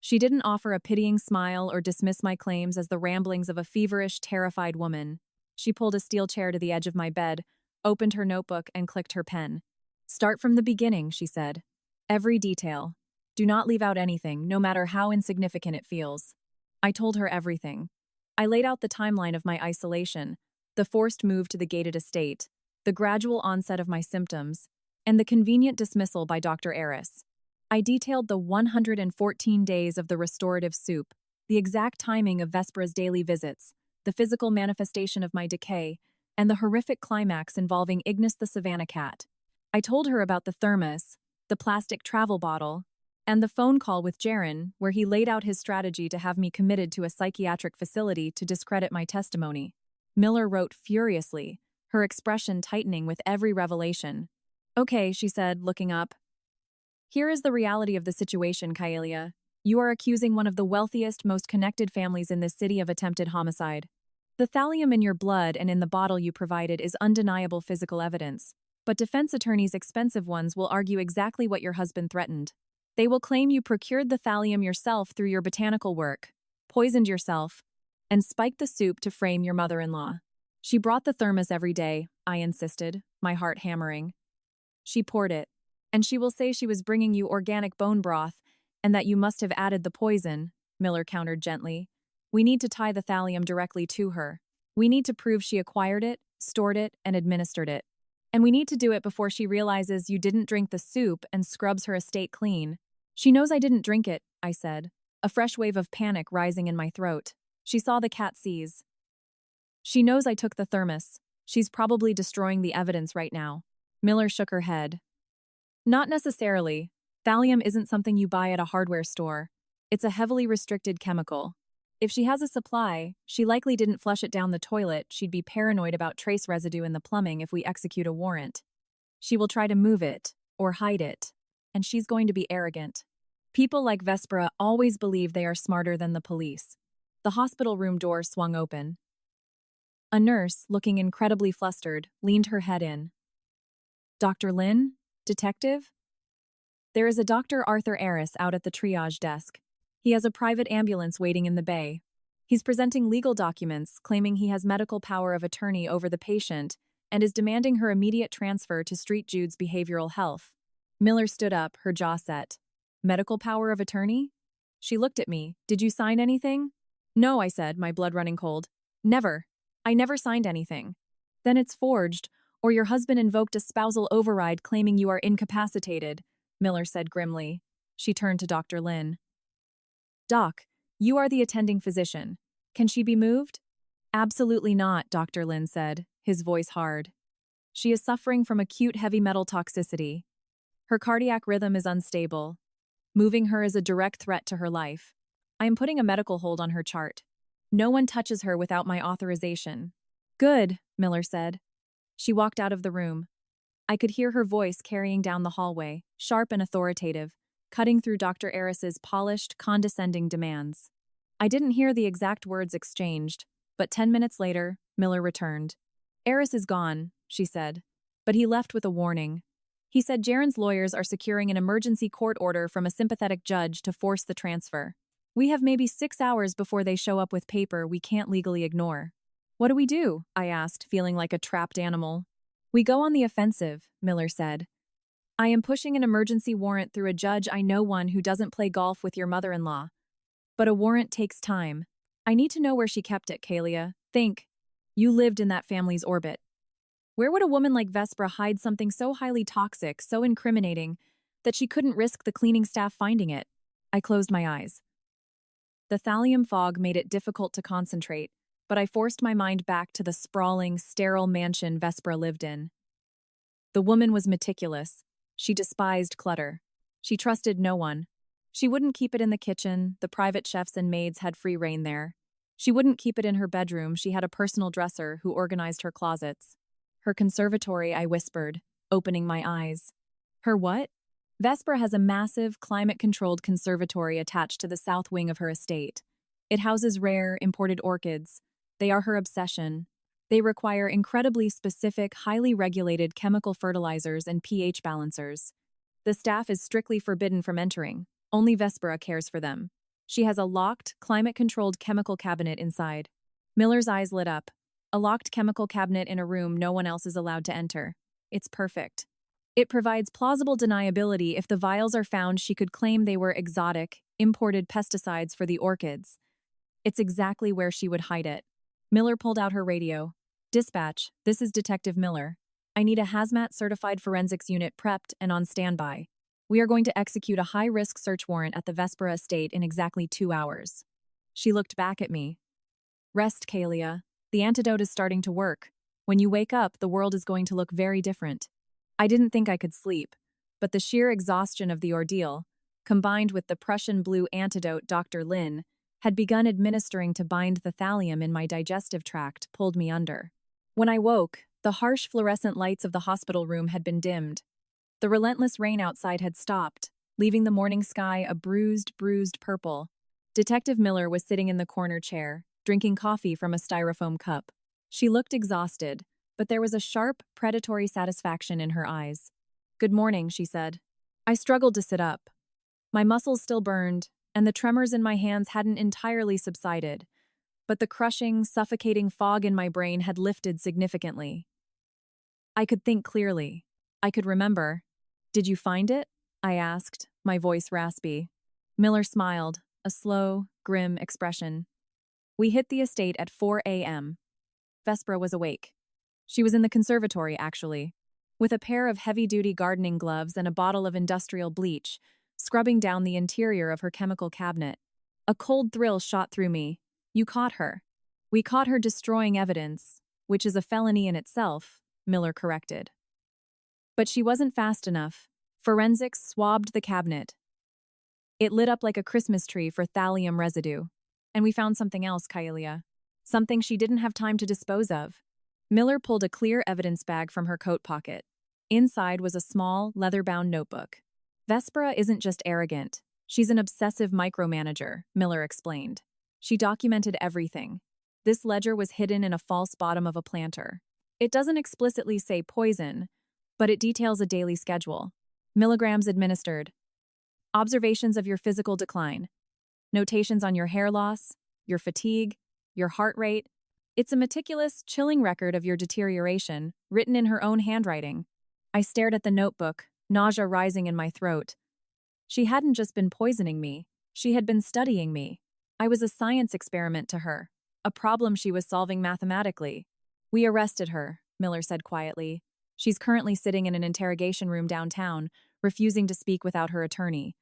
She didn't offer a pitying smile or dismiss my claims as the ramblings of a feverish, terrified woman. She pulled a steel chair to the edge of my bed, opened her notebook, and clicked her pen. "Start from the beginning," she said. "Every detail. Do not leave out anything, no matter how insignificant it feels." I told her everything. I laid out the timeline of my isolation, the forced move to the gated estate, the gradual onset of my symptoms, and the convenient dismissal by Dr. Eris. I detailed the 114 days of the restorative soup, the exact timing of Vespera's daily visits, the physical manifestation of my decay, and the horrific climax involving Ignis the Savannah cat. I told her about the thermos, the plastic travel bottle, and the phone call with Jaren, where he laid out his strategy to have me committed to a psychiatric facility to discredit my testimony. Miller wrote furiously, her expression tightening with every revelation. "Okay," she said, looking up. "Here is the reality of the situation, Kailia. You are accusing one of the wealthiest, most connected families in this city of attempted homicide. The thallium in your blood and in the bottle you provided is undeniable physical evidence, but defense attorneys' expensive ones will argue exactly what your husband threatened. They will claim you procured the thallium yourself through your botanical work, poisoned yourself, and spiked the soup to frame your mother-in-law. She brought the thermos every day," I insisted, my heart hammering. "She poured it. And she will say she was bringing you organic bone broth and that you must have added the poison," Miller countered gently. "We need to tie the thallium directly to her. We need to prove she acquired it, stored it, and administered it. And we need to do it before she realizes you didn't drink the soup and scrubs her estate clean." "She knows I didn't drink it," I said, a fresh wave of panic rising in my throat. She saw the cat seize. "She knows I took the thermos. She's probably destroying the evidence right now." Miller shook her head. "Not necessarily. Thallium isn't something you buy at a hardware store. It's a heavily restricted chemical. If she has a supply, she likely didn't flush it down the toilet. She'd be paranoid about trace residue in the plumbing if we execute a warrant. She will try to move it, or hide it. And she's going to be arrogant. People like Vespera always believe they are smarter than the police." The hospital room door swung open. A nurse, looking incredibly flustered, leaned her head in. "Dr. Lin? Detective?" "There is a Dr. Arthur Eris out at the triage desk. He has a private ambulance waiting in the bay. He's presenting legal documents claiming he has medical power of attorney over the patient and is demanding her immediate transfer to St. Jude's Behavioral Health." Miller stood up, her jaw set. Medical power of attorney? She looked at me. Did you sign anything? No, I said, my blood running cold. Never. I never signed anything. Then it's forged, or your husband invoked a spousal override claiming you are incapacitated, Miller said grimly. She turned to Dr. Lin. Doc, you are the attending physician. Can she be moved? Absolutely not, Dr. Lin said, his voice hard. She is suffering from acute heavy metal toxicity. Her cardiac rhythm is unstable. Moving her is a direct threat to her life. I am putting a medical hold on her chart. No one touches her without my authorization. Good, Miller said. She walked out of the room. I could hear her voice carrying down the hallway, sharp and authoritative, cutting through Dr. Eris's polished, condescending demands. I didn't hear the exact words exchanged, but 10 minutes later, Miller returned. Eris is gone, she said, but he left with a warning. He said Jaren's lawyers are securing an emergency court order from a sympathetic judge to force the transfer. We have maybe 6 hours before they show up with paper we can't legally ignore. What do we do? I asked, feeling like a trapped animal. We go on the offensive, Miller said. I am pushing an emergency warrant through a judge I know one who doesn't play golf with your mother-in-law. But a warrant takes time. I need to know where she kept it, Kalia. Think. You lived in that family's orbit. Where would a woman like Vespera hide something so highly toxic, so incriminating, that she couldn't risk the cleaning staff finding it? I closed my eyes. The thallium fog made it difficult to concentrate, but I forced my mind back to the sprawling, sterile mansion Vespera lived in. The woman was meticulous. She despised clutter. She trusted no one. She wouldn't keep it in the kitchen, the private chefs and maids had free reign there. She wouldn't keep it in her bedroom, she had a personal dresser who organized her closets. Her conservatory, I whispered, opening my eyes. Her what? Vespera has a massive, climate-controlled conservatory attached to the south wing of her estate. It houses rare, imported orchids. They are her obsession. They require incredibly specific, highly regulated chemical fertilizers and pH balancers. The staff is strictly forbidden from entering. Only Vespera cares for them. She has a locked, climate-controlled chemical cabinet inside. Miller's eyes lit up. A locked chemical cabinet in a room no one else is allowed to enter. It's perfect. It provides plausible deniability if the vials are found she could claim they were exotic, imported pesticides for the orchids. It's exactly where she would hide it. Miller pulled out her radio. Dispatch, this is Detective Miller. I need a hazmat-certified forensics unit prepped and on standby. We are going to execute a high-risk search warrant at the Vespera estate in exactly 2 hours. She looked back at me. Rest, Kalia. The antidote is starting to work. When you wake up, the world is going to look very different. I didn't think I could sleep, but the sheer exhaustion of the ordeal, combined with the Prussian blue antidote Dr. Lin had begun administering to bind the thallium in my digestive tract, pulled me under. When I woke, the harsh fluorescent lights of the hospital room had been dimmed. The relentless rain outside had stopped, leaving the morning sky a bruised purple. Detective Miller was sitting in the corner chair, drinking coffee from a styrofoam cup. She looked exhausted, but there was a sharp, predatory satisfaction in her eyes. Good morning, she said. I struggled to sit up. My muscles still burned, and the tremors in my hands hadn't entirely subsided, but the crushing, suffocating fog in my brain had lifted significantly. I could think clearly. I could remember. Did you find it? I asked, my voice raspy. Miller smiled, a slow, grim expression. We hit the estate at 4 a.m. Vespera was awake. She was in the conservatory, actually, with a pair of heavy-duty gardening gloves and a bottle of industrial bleach, scrubbing down the interior of her chemical cabinet. A cold thrill shot through me. You caught her. We caught her destroying evidence, which is a felony in itself, Miller corrected. But she wasn't fast enough. Forensics swabbed the cabinet. It lit up like a Christmas tree for thallium residue. And we found something else, Kaelia. Something she didn't have time to dispose of. Miller pulled a clear evidence bag from her coat pocket. Inside was a small, leather-bound notebook. Vespera isn't just arrogant. She's an obsessive micromanager, Miller explained. She documented everything. This ledger was hidden in a false bottom of a planter. It doesn't explicitly say poison, but it details a daily schedule. Milligrams administered. Observations of your physical decline. Notations on your hair loss, your fatigue, your heart rate. It's a meticulous, chilling record of your deterioration, written in her own handwriting. I stared at the notebook, nausea rising in my throat. She hadn't just been poisoning me, she had been studying me. I was a science experiment to her, a problem she was solving mathematically. We arrested her, Miller said quietly. She's currently sitting in an interrogation room downtown, refusing to speak without her attorney.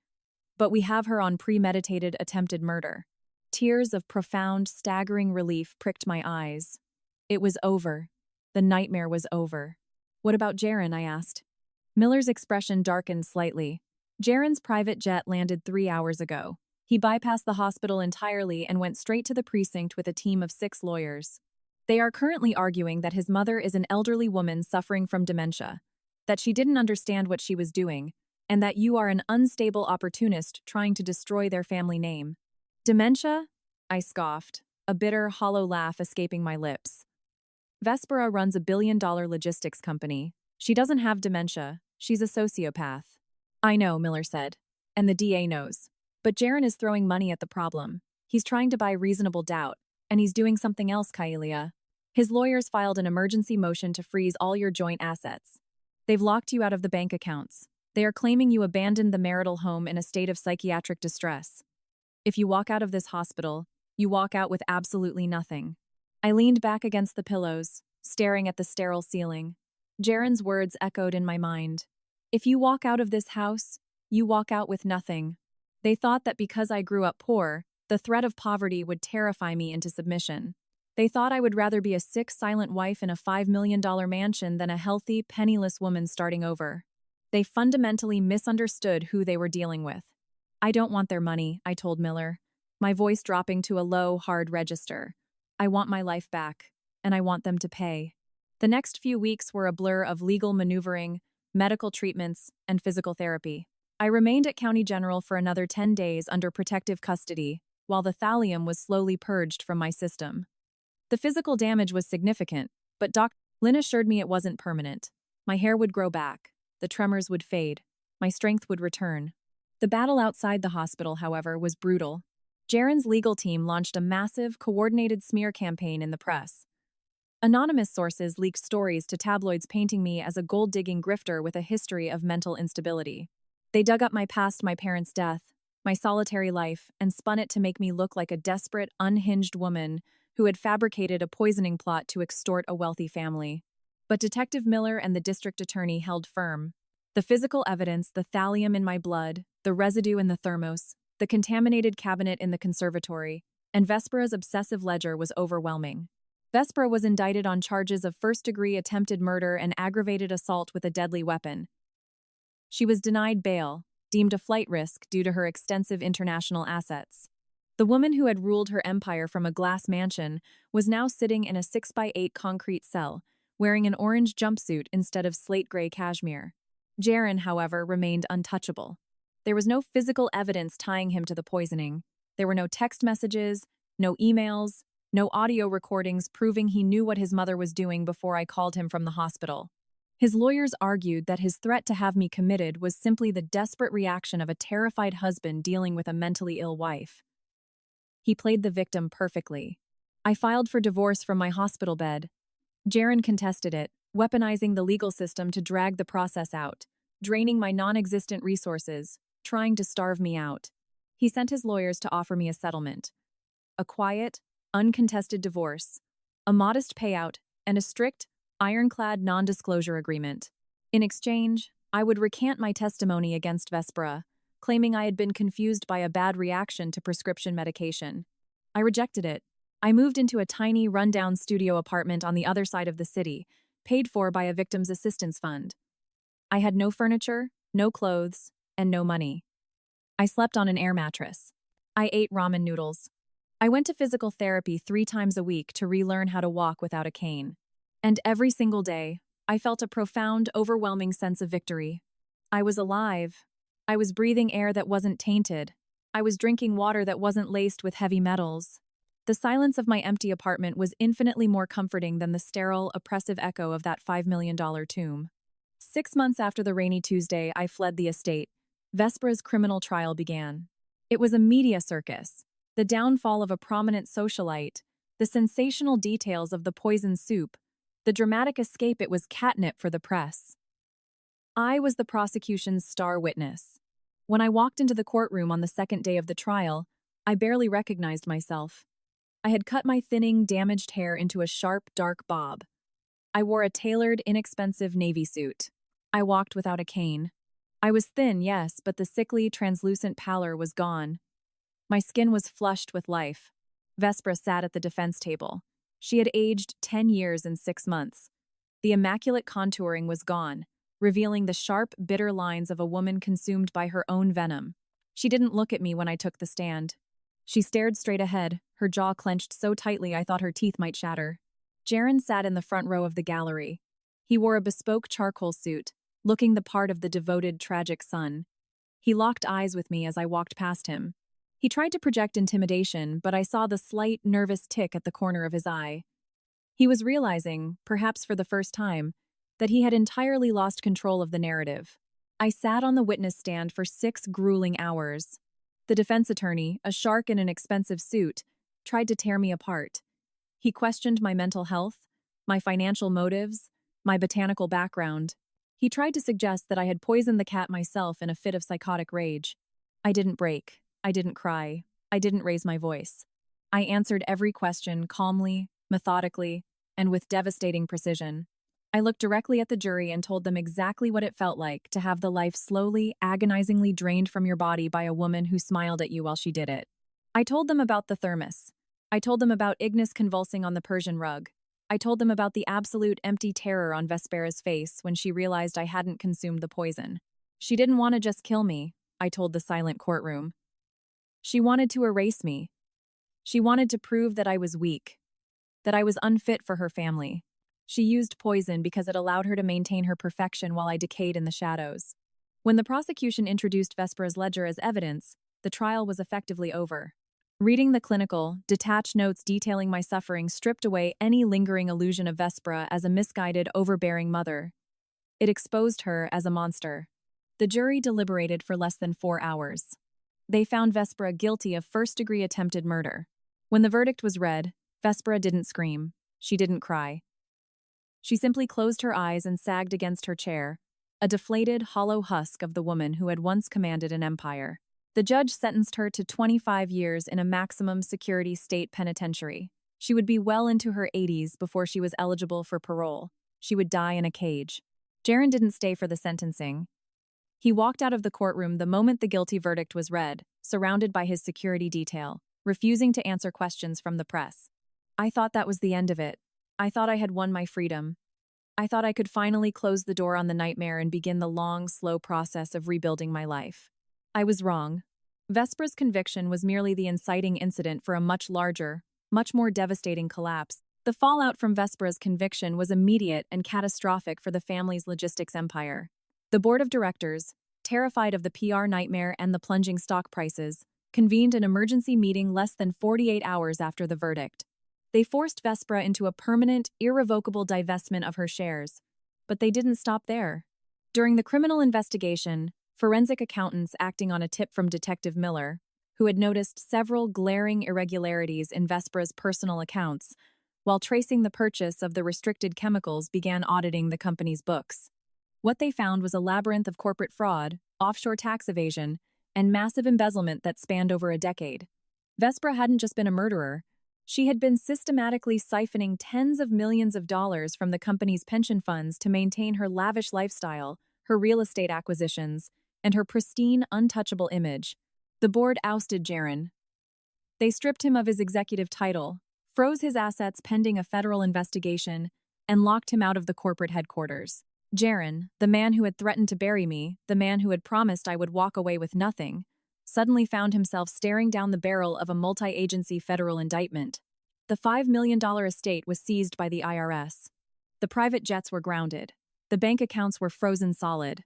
But we have her on premeditated attempted murder. Tears of profound, staggering relief pricked my eyes. It was over. The nightmare was over. What about Jaren? I asked. Miller's expression darkened slightly. Jaren's private jet landed 3 hours ago. He bypassed the hospital entirely and went straight to the precinct with a team of 6 lawyers. They are currently arguing that his mother is an elderly woman suffering from dementia, that she didn't understand what she was doing, and that you are an unstable opportunist trying to destroy their family name. Dementia? I scoffed, a bitter, hollow laugh escaping my lips. Vespera runs a billion-dollar logistics company. She doesn't have dementia. She's a sociopath. I know, Miller said. And the DA knows. But Jaren is throwing money at the problem. He's trying to buy reasonable doubt. And he's doing something else, Kaelia. His lawyers filed an emergency motion to freeze all your joint assets. They've locked you out of the bank accounts. They are claiming you abandoned the marital home in a state of psychiatric distress. If you walk out of this hospital, you walk out with absolutely nothing. I leaned back against the pillows, staring at the sterile ceiling. Jaren's words echoed in my mind. If you walk out of this house, you walk out with nothing. They thought that because I grew up poor, the threat of poverty would terrify me into submission. They thought I would rather be a sick, silent wife in a $5 million mansion than a healthy, penniless woman starting over. They fundamentally misunderstood who they were dealing with. I don't want their money, I told Miller, my voice dropping to a low, hard register. I want my life back, and I want them to pay. The next few weeks were a blur of legal maneuvering, medical treatments, and physical therapy. I remained at County General for another 10 days under protective custody, while the thallium was slowly purged from my system. The physical damage was significant, but Dr. Lynn assured me it wasn't permanent. My hair would grow back, the tremors would fade, my strength would return. The battle outside the hospital, however, was brutal. Jaren's legal team launched a massive, coordinated smear campaign in the press. Anonymous sources leaked stories to tabloids painting me as a gold-digging grifter with a history of mental instability. They dug up my past, my parents' death, my solitary life, and spun it to make me look like a desperate, unhinged woman who had fabricated a poisoning plot to extort a wealthy family. But Detective Miller and the district attorney held firm. The physical evidence, the thallium in my blood, the residue in the thermos, the contaminated cabinet in the conservatory, and Vespera's obsessive ledger was overwhelming. Vespera was indicted on charges of first-degree attempted murder and aggravated assault with a deadly weapon. She was denied bail, deemed a flight risk due to her extensive international assets. The woman who had ruled her empire from a glass mansion was now sitting in a 6x8 concrete cell, wearing an orange jumpsuit instead of slate-gray cashmere. Jaren, however, remained untouchable. There was no physical evidence tying him to the poisoning. There were no text messages, no emails, no audio recordings proving he knew what his mother was doing before I called him from the hospital. His lawyers argued that his threat to have me committed was simply the desperate reaction of a terrified husband dealing with a mentally ill wife. He played the victim perfectly. I filed for divorce from my hospital bed. Jaren contested it, weaponizing the legal system to drag the process out, draining my non-existent resources, trying to starve me out. He sent his lawyers to offer me a settlement. A quiet, uncontested divorce, a modest payout, and a strict, ironclad non-disclosure agreement. In exchange, I would recant my testimony against Vespera, claiming I had been confused by a bad reaction to prescription medication. I rejected it. I moved into a tiny, run-down studio apartment on the other side of the city, paid for by a victim's assistance fund. I had no furniture, no clothes, and no money. I slept on an air mattress. I ate ramen noodles. I went to physical therapy 3 times a week to relearn how to walk without a cane. And every single day, I felt a profound, overwhelming sense of victory. I was alive. I was breathing air that wasn't tainted. I was drinking water that wasn't laced with heavy metals. The silence of my empty apartment was infinitely more comforting than the sterile, oppressive echo of that $5 million tomb. 6 months after the rainy Tuesday, I fled the estate. Vespera's criminal trial began. It was a media circus. The downfall of a prominent socialite, the sensational details of the poison soup, the dramatic escape. It was catnip for the press. I was the prosecution's star witness. When I walked into the courtroom on the second day of the trial, I barely recognized myself. I had cut my thinning, damaged hair into a sharp, dark bob. I wore a tailored, inexpensive navy suit. I walked without a cane. I was thin, yes, but the sickly, translucent pallor was gone. My skin was flushed with life. Vespera sat at the defense table. She had aged 10 years and 6 months. The immaculate contouring was gone, revealing the sharp, bitter lines of a woman consumed by her own venom. She didn't look at me when I took the stand. She stared straight ahead, her jaw clenched so tightly I thought her teeth might shatter. Jaron sat in the front row of the gallery. He wore a bespoke charcoal suit, looking the part of the devoted, tragic son. He locked eyes with me as I walked past him. He tried to project intimidation, but I saw the slight, nervous tick at the corner of his eye. He was realizing, perhaps for the first time, that he had entirely lost control of the narrative. I sat on the witness stand for 6 grueling hours. The defense attorney, a shark in an expensive suit, tried to tear me apart. He questioned my mental health, my financial motives, my botanical background. He tried to suggest that I had poisoned the cat myself in a fit of psychotic rage. I didn't break. I didn't cry. I didn't raise my voice. I answered every question calmly, methodically, and with devastating precision. I looked directly at the jury and told them exactly what it felt like to have the life slowly, agonizingly drained from your body by a woman who smiled at you while she did it. I told them about the thermos. I told them about Ignis convulsing on the Persian rug. I told them about the absolute empty terror on Vespera's face when she realized I hadn't consumed the poison. She didn't want to just kill me, I told the silent courtroom. She wanted to erase me. She wanted to prove that I was weak, that I was unfit for her family. She used poison because it allowed her to maintain her perfection while I decayed in the shadows. When the prosecution introduced Vespera's ledger as evidence, the trial was effectively over. Reading the clinical, detached notes detailing my suffering stripped away any lingering illusion of Vespera as a misguided, overbearing mother. It exposed her as a monster. The jury deliberated for less than 4 hours. They found Vespera guilty of first-degree attempted murder. When the verdict was read, Vespera didn't scream. She didn't cry. She simply closed her eyes and sagged against her chair, a deflated, hollow husk of the woman who had once commanded an empire. The judge sentenced her to 25 years in a maximum security state penitentiary. She would be well into her 80s before she was eligible for parole. She would die in a cage. Jaron didn't stay for the sentencing. He walked out of the courtroom the moment the guilty verdict was read, surrounded by his security detail, refusing to answer questions from the press. I thought that was the end of it. I thought I had won my freedom. I thought I could finally close the door on the nightmare and begin the long, slow process of rebuilding my life. I was wrong. Vespera's conviction was merely the inciting incident for a much larger, much more devastating collapse. The fallout from Vespera's conviction was immediate and catastrophic for the family's logistics empire. The board of directors, terrified of the PR nightmare and the plunging stock prices, convened an emergency meeting less than 48 hours after the verdict. They forced Vespera into a permanent, irrevocable divestment of her shares. But they didn't stop there. During the criminal investigation, forensic accountants acting on a tip from Detective Miller, who had noticed several glaring irregularities in Vespera's personal accounts, while tracing the purchase of the restricted chemicals, began auditing the company's books. What they found was a labyrinth of corporate fraud, offshore tax evasion, and massive embezzlement that spanned over a decade. Vespera hadn't just been a murderer. She had been systematically siphoning tens of millions of dollars from the company's pension funds to maintain her lavish lifestyle, her real estate acquisitions, and her pristine, untouchable image. The board ousted Jaron. They stripped him of his executive title, froze his assets pending a federal investigation, and locked him out of the corporate headquarters. Jaron, the man who had threatened to bury me, the man who had promised I would walk away with nothing, suddenly found himself staring down the barrel of a multi-agency federal indictment. The $5 million estate was seized by the IRS. The private jets were grounded. The bank accounts were frozen solid.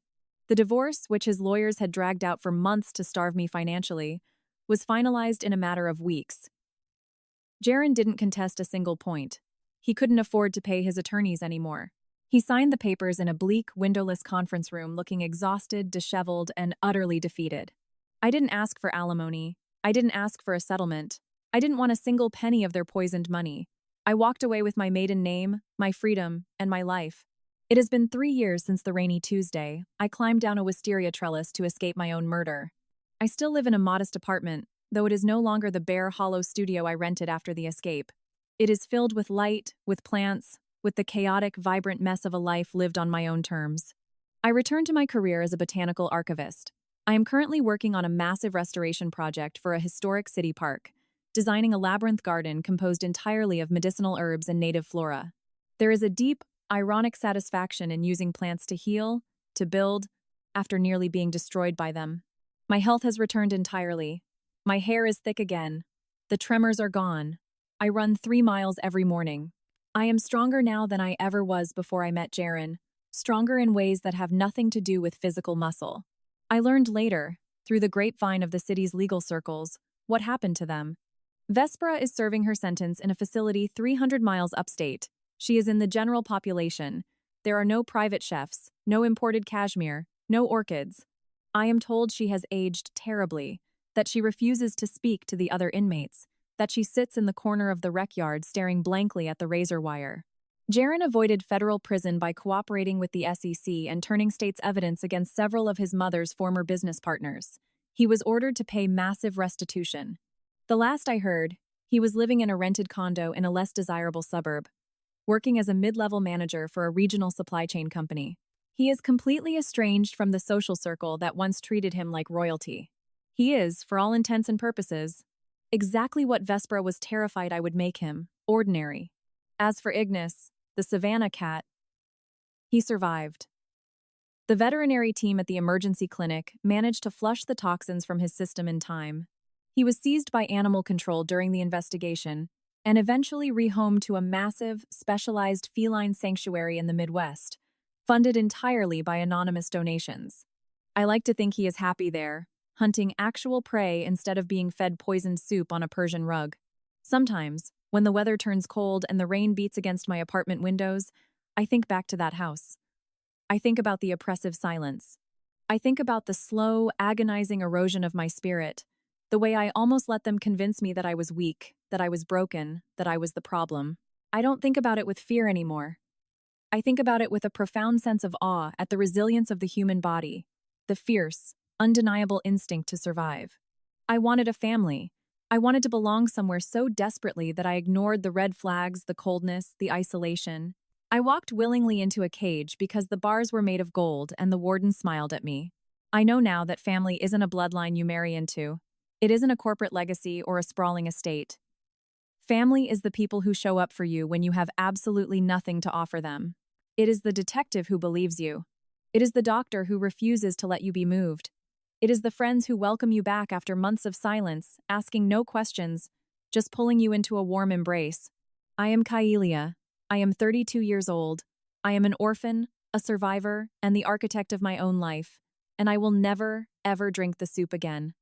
The divorce, which his lawyers had dragged out for months to starve me financially, was finalized in a matter of weeks. Jaron didn't contest a single point. He couldn't afford to pay his attorneys anymore. He signed the papers in a bleak, windowless conference room looking exhausted, disheveled, and utterly defeated. I didn't ask for alimony. I didn't ask for a settlement. I didn't want a single penny of their poisoned money. I walked away with my maiden name, my freedom, and my life. It has been 3 years since the rainy Tuesday. I climbed down a wisteria trellis to escape my own murder. I still live in a modest apartment, though it is no longer the bare, hollow studio I rented after the escape. It is filled with light, with plants, with the chaotic, vibrant mess of a life lived on my own terms. I returned to my career as a botanical archivist. I am currently working on a massive restoration project for a historic city park, designing a labyrinth garden composed entirely of medicinal herbs and native flora. There is a deep, ironic satisfaction in using plants to heal, to build, after nearly being destroyed by them. My health has returned entirely. My hair is thick again. The tremors are gone. I run 3 miles every morning. I am stronger now than I ever was before I met Jaren, stronger in ways that have nothing to do with physical muscle. I learned later, through the grapevine of the city's legal circles, what happened to them. Vespera is serving her sentence in a facility 300 miles upstate. She is in the general population. There are no private chefs, no imported cashmere, no orchids. I am told she has aged terribly, that she refuses to speak to the other inmates, that she sits in the corner of the rec yard staring blankly at the razor wire. Jaren avoided federal prison by cooperating with the SEC and turning state's evidence against several of his mother's former business partners. He was ordered to pay massive restitution. The last I heard, he was living in a rented condo in a less desirable suburb, working as a mid-level manager for a regional supply chain company. He is completely estranged from the social circle that once treated him like royalty. He is, for all intents and purposes, exactly what Vespera was terrified I would make him, ordinary. As for Ignis, the Savannah cat, he survived. The veterinary team at the emergency clinic managed to flush the toxins from his system in time. He was seized by animal control during the investigation and eventually rehomed to a massive, specialized feline sanctuary in the Midwest, funded entirely by anonymous donations. I like to think he is happy there, hunting actual prey instead of being fed poisoned soup on a Persian rug. Sometimes, when the weather turns cold and the rain beats against my apartment windows, I think back to that house. I think about the oppressive silence. I think about the slow, agonizing erosion of my spirit, the way I almost let them convince me that I was weak, that I was broken, that I was the problem. I don't think about it with fear anymore. I think about it with a profound sense of awe at the resilience of the human body, the fierce, undeniable instinct to survive. I wanted a family. I wanted to belong somewhere so desperately that I ignored the red flags, the coldness, the isolation. I walked willingly into a cage because the bars were made of gold and the warden smiled at me. I know now that family isn't a bloodline you marry into. It isn't a corporate legacy or a sprawling estate. Family is the people who show up for you when you have absolutely nothing to offer them. It is the detective who believes you. It is the doctor who refuses to let you be moved. It is the friends who welcome you back after months of silence, asking no questions, just pulling you into a warm embrace. I am Kaelia. I am 32 years old. I am an orphan, a survivor, and the architect of my own life. And I will never, ever drink the soup again.